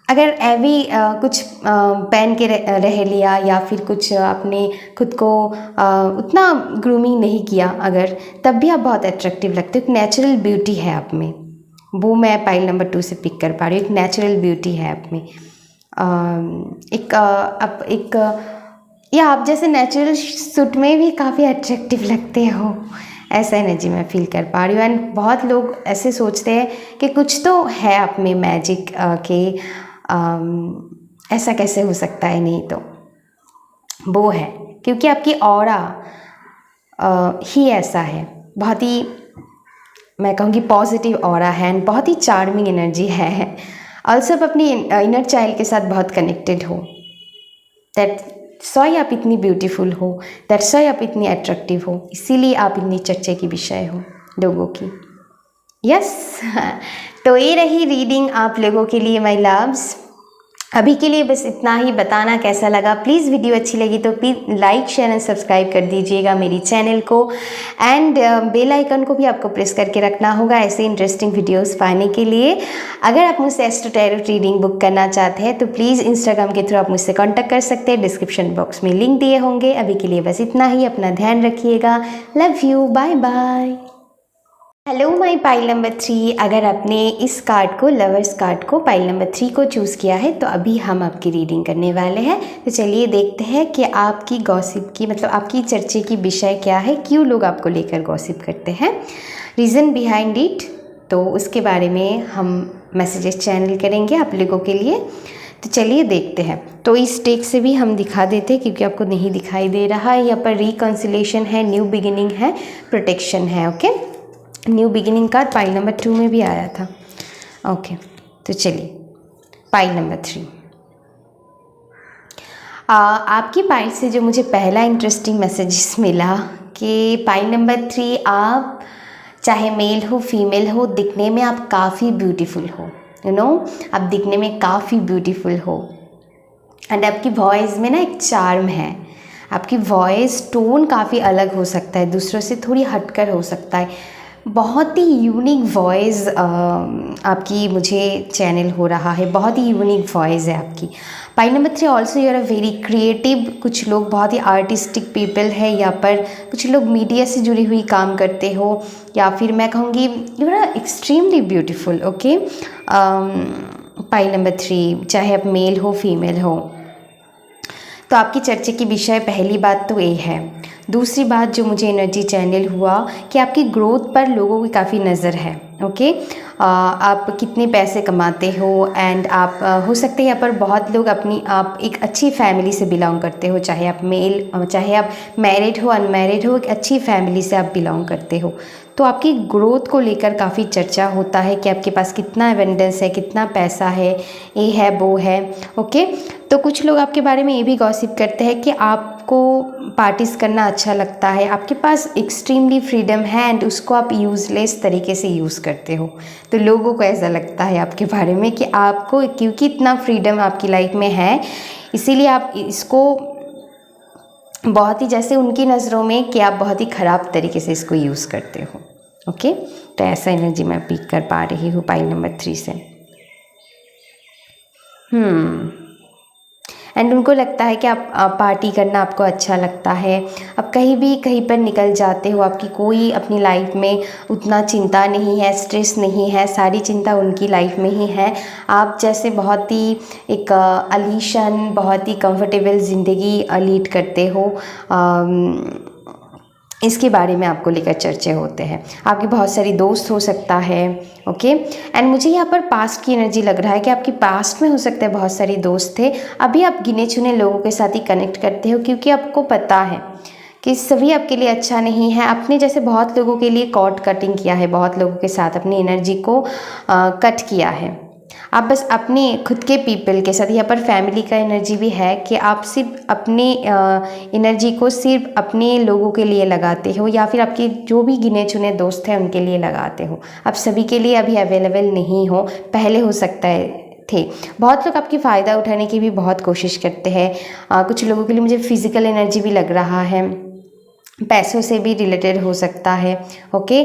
अगर एवी कुछ पहन के रह लिया या फिर कुछ आपने खुद को उतना ग्रूमिंग नहीं किया अगर, तब भी आप बहुत अट्रैक्टिव लगते हो। एक नेचुरल ब्यूटी है आप में, वो मैं पाइल नंबर 2 से पिक कर पा रही हूँ। एक नेचुरल ब्यूटी है आप में, या आप जैसे नेचुरल सूट में भी काफ़ी अट्रैक्टिव लगते हो, ऐसा एनर्जी मैं फील कर पा रही हूँ। एंड बहुत लोग ऐसे सोचते हैं कि कुछ तो है आप में मैजिक के ऐसा कैसे हो सकता है, नहीं तो वो है क्योंकि आपकी ऑरा ही ऐसा है, बहुत ही मैं कहूँगी पॉजिटिव ऑरा है एंड बहुत ही चार्मिंग एनर्जी है। ऑल्सो आप अपनी इनर चाइल्ड के साथ बहुत कनेक्टेड हो, दैट्स व्हाई आप इतनी ब्यूटीफुल हो, दैट्स व्हाई आप इतनी अट्रैक्टिव हो, इसीलिए आप इतनी चर्चे की विषय हो लोगों की। यस तो ये रही रीडिंग आप लोगों के लिए माय लव्स। अभी के लिए बस इतना ही। बताना कैसा लगा, प्लीज़ वीडियो अच्छी लगी तो please like share and subscribe कर दीजिएगा मेरी चैनल को, एंड बेल आइकन को भी आपको प्रेस करके रखना होगा ऐसे इंटरेस्टिंग वीडियोस पाने के लिए। अगर आप मुझसे एस्ट्रो टैरो रीडिंग बुक करना चाहते हैं तो प्लीज़ इंस्टाग्राम के थ्रू आप मुझसे कॉन्टैक्ट कर सकते हैं, डिस्क्रिप्शन बॉक्स में लिंक दिए होंगे। अभी के लिए बस इतना ही, अपना ध्यान रखिएगा, love you, bye bye. Hello my pile number 3, अगर आपने इस कार्ड को, लवर्स कार्ड को, पाइल नंबर 3 को चूज़ किया है तो अभी हम आपकी रीडिंग करने वाले हैं। तो चलिए देखते हैं कि आपकी गॉसिप की, मतलब आपकी चर्चे की विषय क्या है, क्यों लोग आपको लेकर गॉसिप करते हैं, रीज़न बिहाइंड इट, तो उसके बारे में हम मैसेजेस चैनल करेंगे आप लोगों के लिए। तो चलिए देखते हैं। तो इस टेक से भी हम दिखा देते हैं क्योंकि आपको नहीं दिखाई दे रहा है। यहाँ पर रिकॉन्सिलेशन है, न्यू बिगिनिंग है, प्रोटेक्शन है। Okay, new beginning card pile number 2 में भी आया था। ओके, तो चलिए पाइल नंबर 3। आपकी पाइल से जो मुझे पहला इंटरेस्टिंग मैसेजेस मिला कि पाइल नंबर 3, आप चाहे मेल हो फीमेल हो, दिखने में आप काफ़ी ब्यूटीफुल हो, यू नो, आप दिखने में काफ़ी ब्यूटीफुल हो, एंड आपकी वॉइस में ना एक चार्म है। आपकी वॉइस टोन काफ़ी अलग हो सकता है, दूसरों से थोड़ी हटकर हो सकता है, बहुत ही यूनिक वॉइस आपकी मुझे चैनल हो रहा है, बहुत ही यूनिक वॉइस है आपकी। Pile number 3 also you are a very creative. कुछ लोग बहुत ही आर्टिस्टिक पीपल है, या पर कुछ लोग मीडिया से जुड़ी हुई काम करते हो, या फिर मैं कहूँगी you are extremely beautiful. Okay, pile number 3, चाहे आप मेल हो फीमेल हो। तो आपकी चर्चा की विषय, पहली बात तो ये है। दूसरी बात जो मुझे एनर्जी चैनल हुआ कि आपकी ग्रोथ पर लोगों की काफ़ी नज़र है। ओके, आप कितने पैसे कमाते हो, एंड आप हो सकते हैं यहाँ पर बहुत लोग आप एक अच्छी फैमिली से बिलोंग करते हो, चाहे आप मेल, चाहे आप मैरिड हो अनमैरिड हो, एक अच्छी फैमिली से आप बिलोंग करते हो। तो आपकी ग्रोथ को लेकर काफ़ी चर्चा होता है कि आपके पास कितना एविडेंस है, कितना पैसा है, ये है वो है। ओके, तो कुछ लोग आपके बारे में ये भी गॉसिप करते हैं कि आपको पार्टीज करना अच्छा लगता है, आपके पास एक्सट्रीमली फ्रीडम है एंड उसको आप यूज़लेस तरीके से यूज़ करते हो। तो लोगों को ऐसा लगता है आपके बारे में कि आपको, क्योंकि इतना फ्रीडम आपकी लाइफ में है, इसीलिए आप इसको बहुत ही, जैसे उनकी नज़रों में कि आप बहुत ही ख़राब तरीके से इसको यूज़ करते हो। ओके, तो ऐसा एनर्जी मैं पिक कर पा रही हूँ पाइल नंबर 3 से। एंड उनको लगता है कि आप पार्टी करना आपको अच्छा लगता है, आप कहीं पर निकल जाते हो, आपकी कोई अपनी लाइफ में उतना चिंता नहीं है, स्ट्रेस नहीं है, सारी चिंता उनकी लाइफ में ही है। आप जैसे बहुत ही एक अलीशान, बहुत ही कंफर्टेबल ज़िंदगी लीड करते हो, इसके बारे में आपको लेकर चर्चे होते हैं। आपके बहुत सारी दोस्त हो सकता है। ओके, एंड मुझे यहाँ पर पास्ट की एनर्जी लग रहा है कि आपके पास्ट में हो सकता है बहुत सारी दोस्त थे, अभी आप गिने चुने लोगों के साथ ही कनेक्ट करते हो, क्योंकि आपको पता है कि सभी आपके लिए अच्छा नहीं है। आपने जैसे बहुत लोगों के लिए कॉर्ड कटिंग किया है, बहुत लोगों के साथ अपनी एनर्जी को कट किया है। आप बस अपने खुद के पीपल के साथ, यहाँ पर फैमिली का एनर्जी भी है कि आप सिर्फ अपने एनर्जी को सिर्फ अपने लोगों के लिए लगाते हो, या फिर आपके जो भी गिने चुने दोस्त हैं उनके लिए लगाते हो। आप सभी के लिए अभी अवेलेबल नहीं हो, पहले हो सकता है थे। बहुत लोग आपकी फ़ायदा उठाने की भी बहुत कोशिश करते हैं। कुछ लोगों के लिए मुझे फिज़िकल एनर्जी भी लग रहा है, पैसों से भी रिलेटेड हो सकता है। ओके,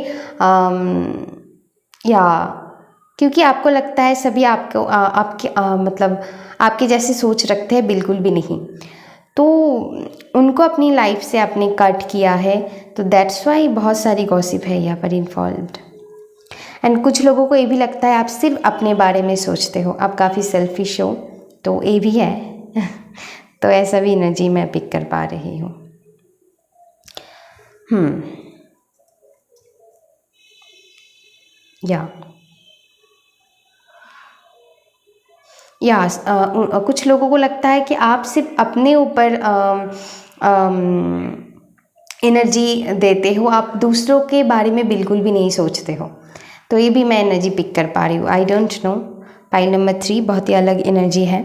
या क्योंकि आपको लगता है सभी आपको आपके मतलब आपके जैसे सोच रखते हैं, बिल्कुल भी नहीं। तो उनको अपनी लाइफ से आपने कट किया है, तो दैट्स वाई बहुत सारी गॉसिप है यहाँ पर इन्वॉल्व्ड। एंड कुछ लोगों को ये भी लगता है आप सिर्फ अपने बारे में सोचते हो, आप काफ़ी सेल्फिश हो, तो ये भी है तो ऐसा भी एनर्जी मैं पिक कर पा रही हूँ। कुछ लोगों को लगता है कि आप सिर्फ अपने ऊपर एनर्जी देते हो, आप दूसरों के बारे में बिल्कुल भी नहीं सोचते हो। तो ये भी मैं एनर्जी पिक कर पा रही हूँ। I don't know, pile number 3 बहुत ही अलग एनर्जी है।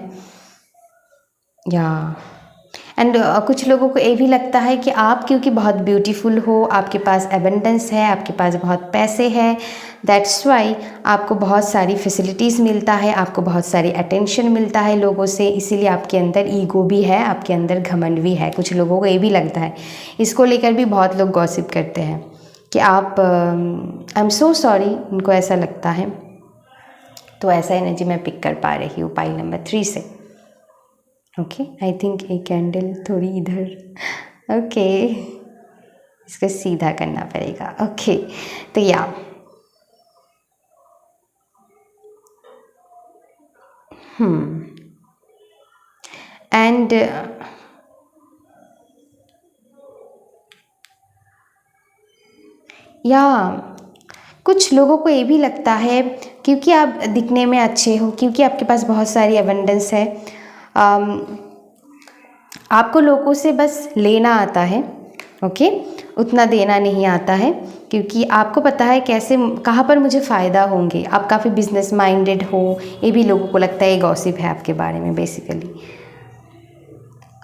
या एंड कुछ लोगों को ये भी लगता है कि आप क्योंकि बहुत ब्यूटीफुल हो, आपके पास एबंडेंस है, आपके पास बहुत पैसे हैं, दैट्स वाई आपको बहुत सारी फैसिलिटीज़ मिलता है, आपको बहुत सारी अटेंशन मिलता है लोगों से, इसीलिए आपके अंदर ईगो भी है, आपके अंदर घमंड भी है। कुछ लोगों को ये भी लगता है, इसको लेकर भी बहुत लोग गॉसिप करते हैं कि आप आई एम सो सॉरी, उनको ऐसा लगता है। तो ऐसा एनर्जी मैं पिक कर पा रही हूँ पाइल नंबर 3 से। ओके, आई थिंक एक कैंडल थोड़ी इधर, ओके इसको सीधा करना पड़ेगा। ओके तो या एंड या कुछ लोगों को ये भी लगता है क्योंकि आप दिखने में अच्छे हो, क्योंकि आपके पास बहुत सारी एबंडेंस है, आपको लोगों से बस लेना आता है, ओके उतना देना नहीं आता है, क्योंकि आपको पता है कैसे कहाँ पर मुझे फ़ायदा होंगे। आप काफ़ी बिजनेस माइंडेड हो, ये भी लोगों को लगता है, ये गॉसिप है आपके बारे में basically.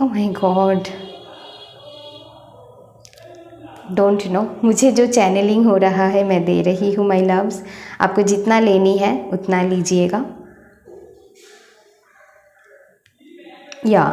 Oh my God, don't know, मुझे जो चैनलिंग हो रहा है मैं दे रही हूँ माय लव्स, आपको जितना लेनी है उतना लीजिएगा। या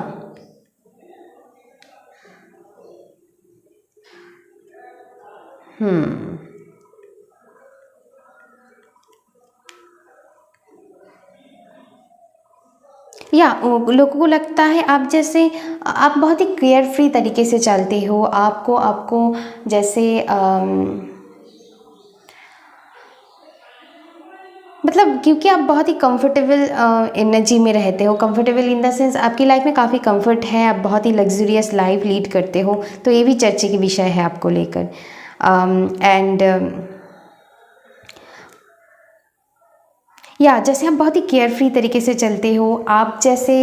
लोगों को लगता है आप जैसे आप बहुत ही केयर फ्री तरीके से चलते हो, आपको जैसे मतलब क्योंकि आप बहुत ही कंफर्टेबल एनर्जी में रहते हो, कंफर्टेबल इन द सेंस आपकी लाइफ में काफ़ी कंफर्ट है, आप बहुत ही लग्जरियस लाइफ लीड करते हो, तो ये भी चर्चे की विषय है आपको लेकर। एंड या जैसे आप बहुत ही केयर फ्री तरीके से चलते हो, आप जैसे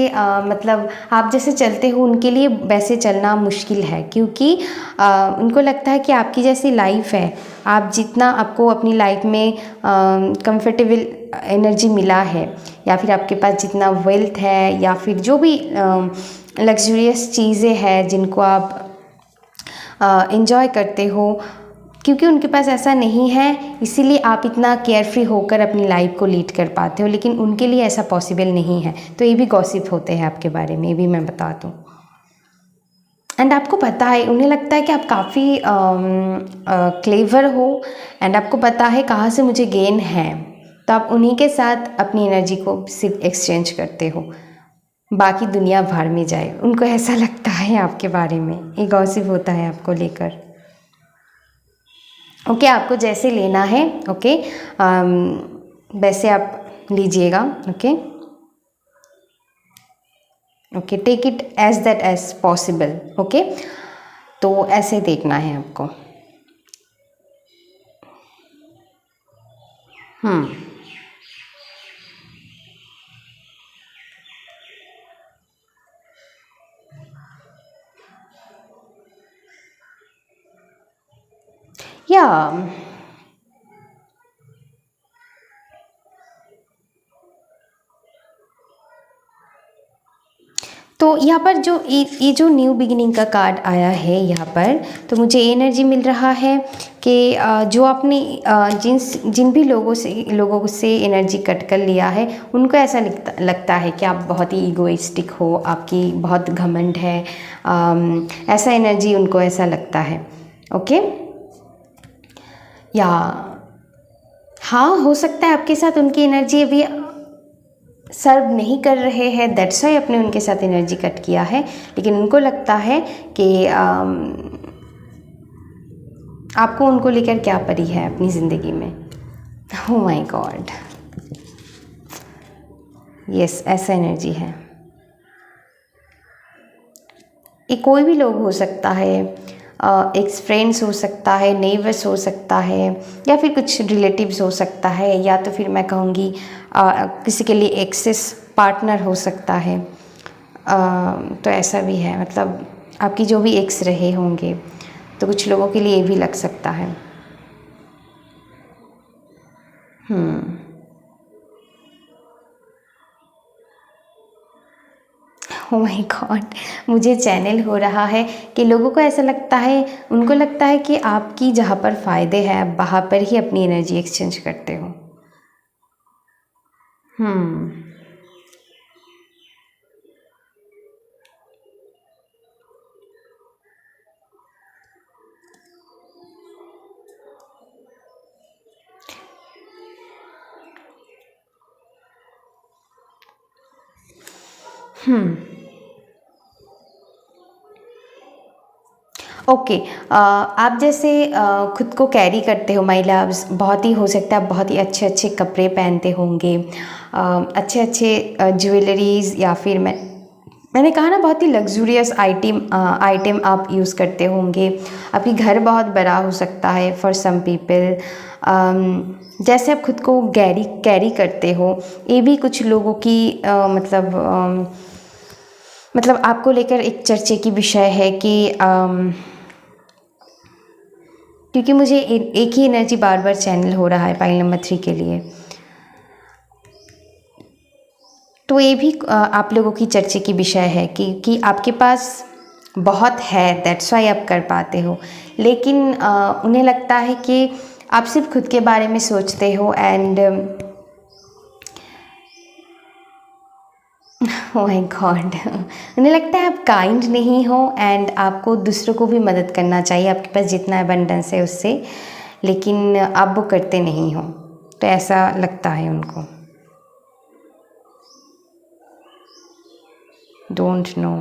मतलब आप जैसे चलते हो उनके लिए वैसे चलना मुश्किल है, क्योंकि उनको लगता है कि आपकी जैसी लाइफ है, आप जितना आपको अपनी लाइफ में कंफर्टेबल एनर्जी मिला है, या फिर आपके पास जितना वेल्थ है, या फिर जो भी लग्जरियस चीज़ें हैं जिनको आप एंजॉय करते हो, क्योंकि उनके पास ऐसा नहीं है, इसीलिए आप इतना केयरफ्री होकर अपनी लाइफ को लीड कर पाते हो, लेकिन उनके लिए ऐसा पॉसिबल नहीं है। तो ये भी गॉसिप होते हैं आपके बारे में, ये भी मैं बता दूँ। एंड आपको पता है, उन्हें लगता है कि आप काफ़ी क्लेवर हो, एंड आपको पता है कहाँ से मुझे गेन है, तो आप उन्हीं के साथ अपनी एनर्जी को सिर्फ एक्सचेंज करते हो, बाकी दुनिया भर में जाए, उनको ऐसा लगता है आपके बारे में। ये गॉसिप होता है आपको लेकर। ओके आपको जैसे लेना है, ओके वैसे आप लीजिएगा। Okay okay, take it as that as possible. Okay, तो ऐसे देखना है आपको। या तो यहाँ पर जो ये जो न्यू बिगिनिंग का कार्ड आया है यहाँ पर, तो मुझे एनर्जी मिल रहा है कि जो आपने जिन भी लोगों से एनर्जी कट कर लिया है, उनको ऐसा लगता है कि आप बहुत ही ईगोइस्टिक हो, आपकी बहुत घमंड है, ऐसा एनर्जी उनको ऐसा लगता है। ओके, या हाँ हो सकता है आपके साथ उनकी एनर्जी अभी सर्व नहीं कर रहे हैं, दैट्स वाई आपने उनके साथ एनर्जी कट किया है, लेकिन उनको लगता है कि आपको उनको लेकर क्या पड़ी है अपनी ज़िंदगी में। ओह माय गॉड, यस ऐसा एनर्जी है। ये कोई भी लोग हो सकता है, एक्स फ्रेंड्स हो सकता है, नेबर्स हो सकता है, या फिर कुछ रिलेटिव्स हो सकता है, या तो फिर मैं कहूँगी किसी के लिए एक्सेस पार्टनर हो सकता है। तो ऐसा भी है, मतलब आपकी जो भी एक्स रहे होंगे, तो कुछ लोगों के लिए ये भी लग सकता है। ओ माय गॉड, मुझे चैनल हो रहा है कि लोगों को ऐसा लगता है, उनको लगता है कि आपकी जहाँ पर फ़ायदे हैं आप वहाँ पर ही अपनी एनर्जी एक्सचेंज करते हो। ओके, आप जैसे खुद को कैरी करते हो महिला, बहुत ही हो सकता है आप बहुत ही अच्छे अच्छे कपड़े पहनते होंगे, अच्छे अच्छे ज्वेलरीज़, या फिर मैंने कहा ना बहुत ही लग्जूरियस आइटम आप यूज़ करते होंगे। आपकी घर बहुत बड़ा हो सकता है फॉर सम पीपल। जैसे आप खुद को कैरी करते हो, ये भी कुछ लोगों की मतलब आपको लेकर एक चर्चे की विषय है कि क्योंकि मुझे एक ही एनर्जी बार बार चैनल हो रहा है पाइल नंबर 3 के लिए, तो ये भी आप लोगों की चर्चे की विषय है कि आपके पास बहुत है, दैट्स वाई आप कर पाते हो, लेकिन उन्हें लगता है कि आप सिर्फ खुद के बारे में सोचते हो एंड ओह माय गॉड, उन्हें लगता है आप काइंड नहीं हो एंड आपको दूसरों को भी मदद करना चाहिए, आपके पास जितना एबंडेंस है उससे, लेकिन आप वो करते नहीं हो, तो ऐसा लगता है उनको। Don't know.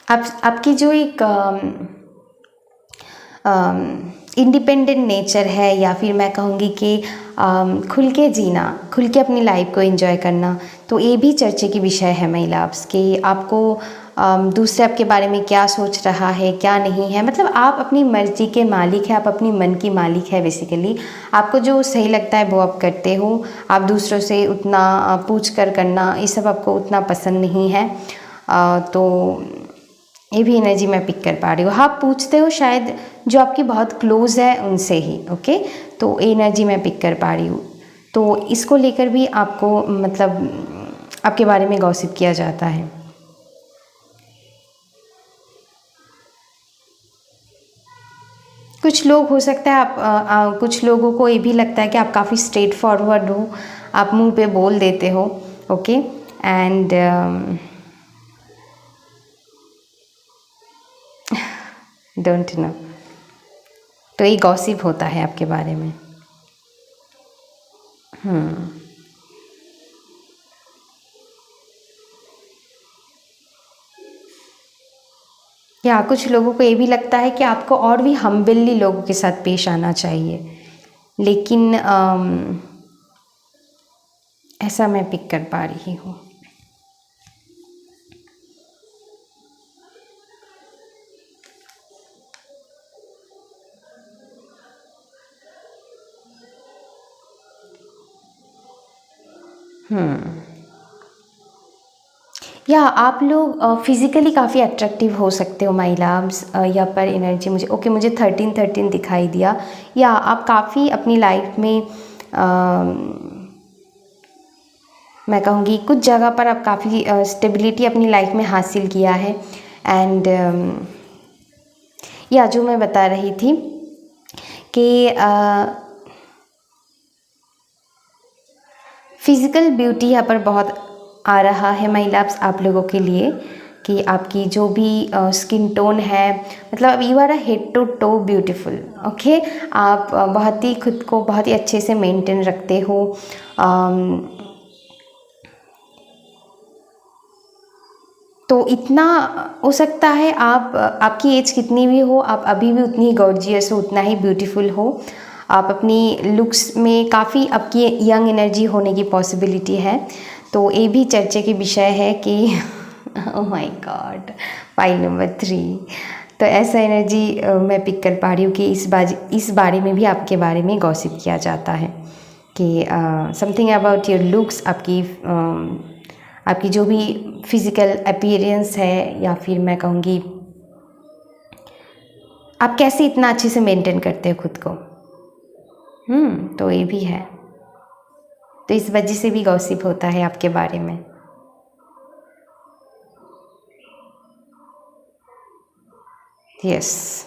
आपकी जो एक इंडिपेंडेंट नेचर है, या फिर मैं कहूँगी कि खुल के जीना, खुल के अपनी लाइफ को एंजॉय करना, तो ये भी चर्चे की विषय है महिला आपस कि आपको दूसरे आपके बारे में क्या सोच रहा है क्या नहीं है, मतलब आप अपनी मर्जी के मालिक हैं, आप अपनी मन की मालिक है बेसिकली। आपको जो सही लगता है वो आप करते हो, आप दूसरों से उतना पूछ कर करना ये सब आपको उतना पसंद नहीं है, तो ये भी एनर्जी मैं पिक कर पा रही हूँ। हाँ, पूछते हो शायद जो आपकी बहुत क्लोज़ है उनसे ही, ओके, तो ये एनर्जी मैं पिक कर पा रही हूँ। तो इसको लेकर भी आपको मतलब आपके बारे में गॉसिप किया जाता है। कुछ लोग हो सकता है आप कुछ लोगों को ये भी लगता है कि आप काफ़ी स्ट्रेट फॉरवर्ड हो, आप मुंह पे बोल देते हो, ओके, एंड डोंट नो, तो ये गॉसिप होता है आपके बारे में। या कुछ लोगों को ये भी लगता है कि आपको और भी हम्बली लोगों के साथ पेश आना चाहिए, लेकिन ऐसा मैं पिक कर पा रही हूँ। या आप लोग फिज़िकली काफ़ी अट्रैक्टिव हो सकते हो महिला, यहाँ पर एनर्जी मुझे ओके, मुझे 13 दिखाई दिया। या आप काफ़ी अपनी लाइफ में मैं कहूँगी कुछ जगह पर आप काफ़ी स्टेबिलिटी अपनी लाइफ में हासिल किया है, एंड या जो मैं बता रही थी कि फिज़िकल ब्यूटी यहाँ पर बहुत आ रहा है महिला आप लोगों के लिए, कि आपकी जो भी स्किन टोन है, मतलब you are a head to toe beautiful, okay, आप बहुत ही खुद को बहुत ही अच्छे से मेंटेन रखते हो। तो इतना हो सकता है आपकी एज कितनी भी हो, आप अभी भी उतनी गॉर्जियस हो, उतना ही ब्यूटीफुल हो। आप अपनी लुक्स में काफ़ी आपकी यंग एनर्जी होने की पॉसिबिलिटी है, तो ये भी चर्चे के विषय है कि oh my God, pile number 3। तो ऐसा एनर्जी मैं पिक कर पा रही हूँ कि इस बारे में भी आपके बारे में गॉसिप किया जाता है कि समथिंग अबाउट योर लुक्स, आपकी जो भी फिज़िकल अपीयरेंस है, या फिर मैं कहूँगी आप कैसे इतना अच्छे से मेंटेन करते हो खुद को। तो ये भी है, तो इस वजह से भी गॉसिप होता है आपके बारे में। यस,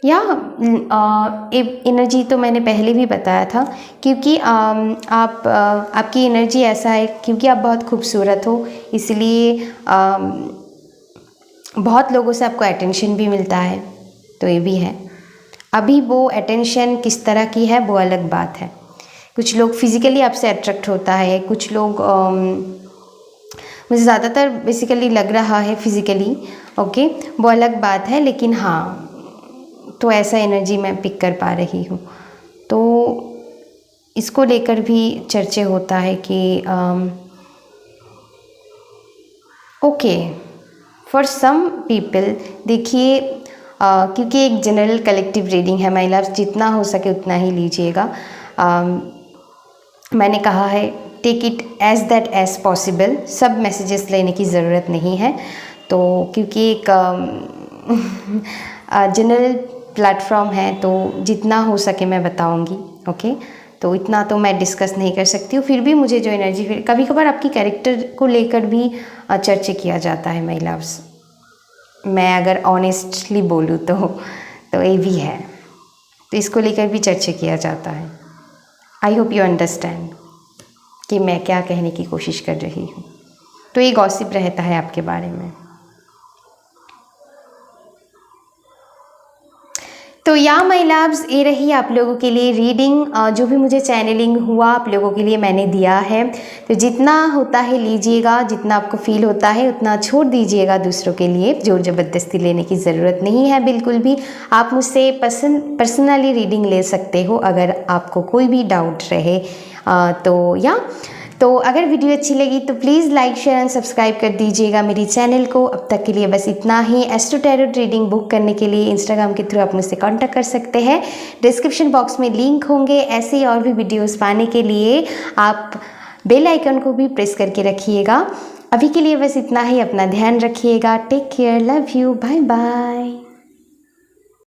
या एनर्जी तो मैंने पहले भी बताया था, क्योंकि आपकी एनर्जी ऐसा है, क्योंकि आप बहुत खूबसूरत हो, इसलिए बहुत लोगों से आपको अटेंशन भी मिलता है, तो ये भी है। अभी वो अटेंशन किस तरह की है वो अलग बात है। कुछ लोग फिज़िकली आपसे अट्रैक्ट होता है, कुछ लोग मुझे ज़्यादातर बेसिकली लग रहा है फिज़िकली, ओके, वो अलग बात है, लेकिन हाँ, तो ऐसा एनर्जी मैं पिक कर पा रही हूँ। तो इसको लेकर भी चर्चे होता है कि ओके, फॉर सम पीपल, देखिए क्योंकि एक जनरल कलेक्टिव रीडिंग है माय लव्स, जितना हो सके उतना ही लीजिएगा। मैंने कहा है take it as that as possible, सब मैसेजेस लेने की ज़रूरत नहीं है। तो क्योंकि एक जनरल प्लेटफॉर्म है, तो जितना हो सके मैं बताऊंगी, ओके। तो इतना तो मैं डिस्कस नहीं कर सकती हूँ, फिर भी मुझे जो एनर्जी, फिर कभी कभार आपकी कैरेक्टर को लेकर भी चर्चा किया जाता है माय लव्स, मैं अगर ऑनेस्टली बोलूँ तो ये भी है, तो इसको लेकर भी चर्चा किया जाता है। आई होप यू अंडरस्टैंड कि मैं क्या कहने की कोशिश कर रही हूँ। तो ये गॉसिप रहता है आपके बारे में। तो या माय लव्स, ये रही आप लोगों के लिए रीडिंग, जो भी मुझे चैनलिंग हुआ आप लोगों के लिए मैंने दिया है। तो जितना होता है लीजिएगा, जितना आपको फील होता है उतना छोड़ दीजिएगा दूसरों के लिए, जोर ज़बरदस्ती लेने की ज़रूरत नहीं है बिल्कुल भी। आप मुझसे पर्सनली रीडिंग ले सकते हो अगर आपको कोई भी डाउट रहे। तो अगर वीडियो अच्छी लगी तो please like, share and subscribe कर दीजिएगा मेरी चैनल को। अब तक के लिए बस इतना ही। एस्ट्रो टैरो रीडिंग बुक करने के लिए इंस्टाग्राम के थ्रू आप मुझसे कांटेक्ट कर सकते हैं, डिस्क्रिप्शन बॉक्स में लिंक होंगे। ऐसे ही और भी वीडियोस पाने के लिए आप बेल आइकन को भी प्रेस करके रखिएगा। अभी के लिए बस इतना ही, अपना ध्यान रखिएगा। Take care, love you, bye bye.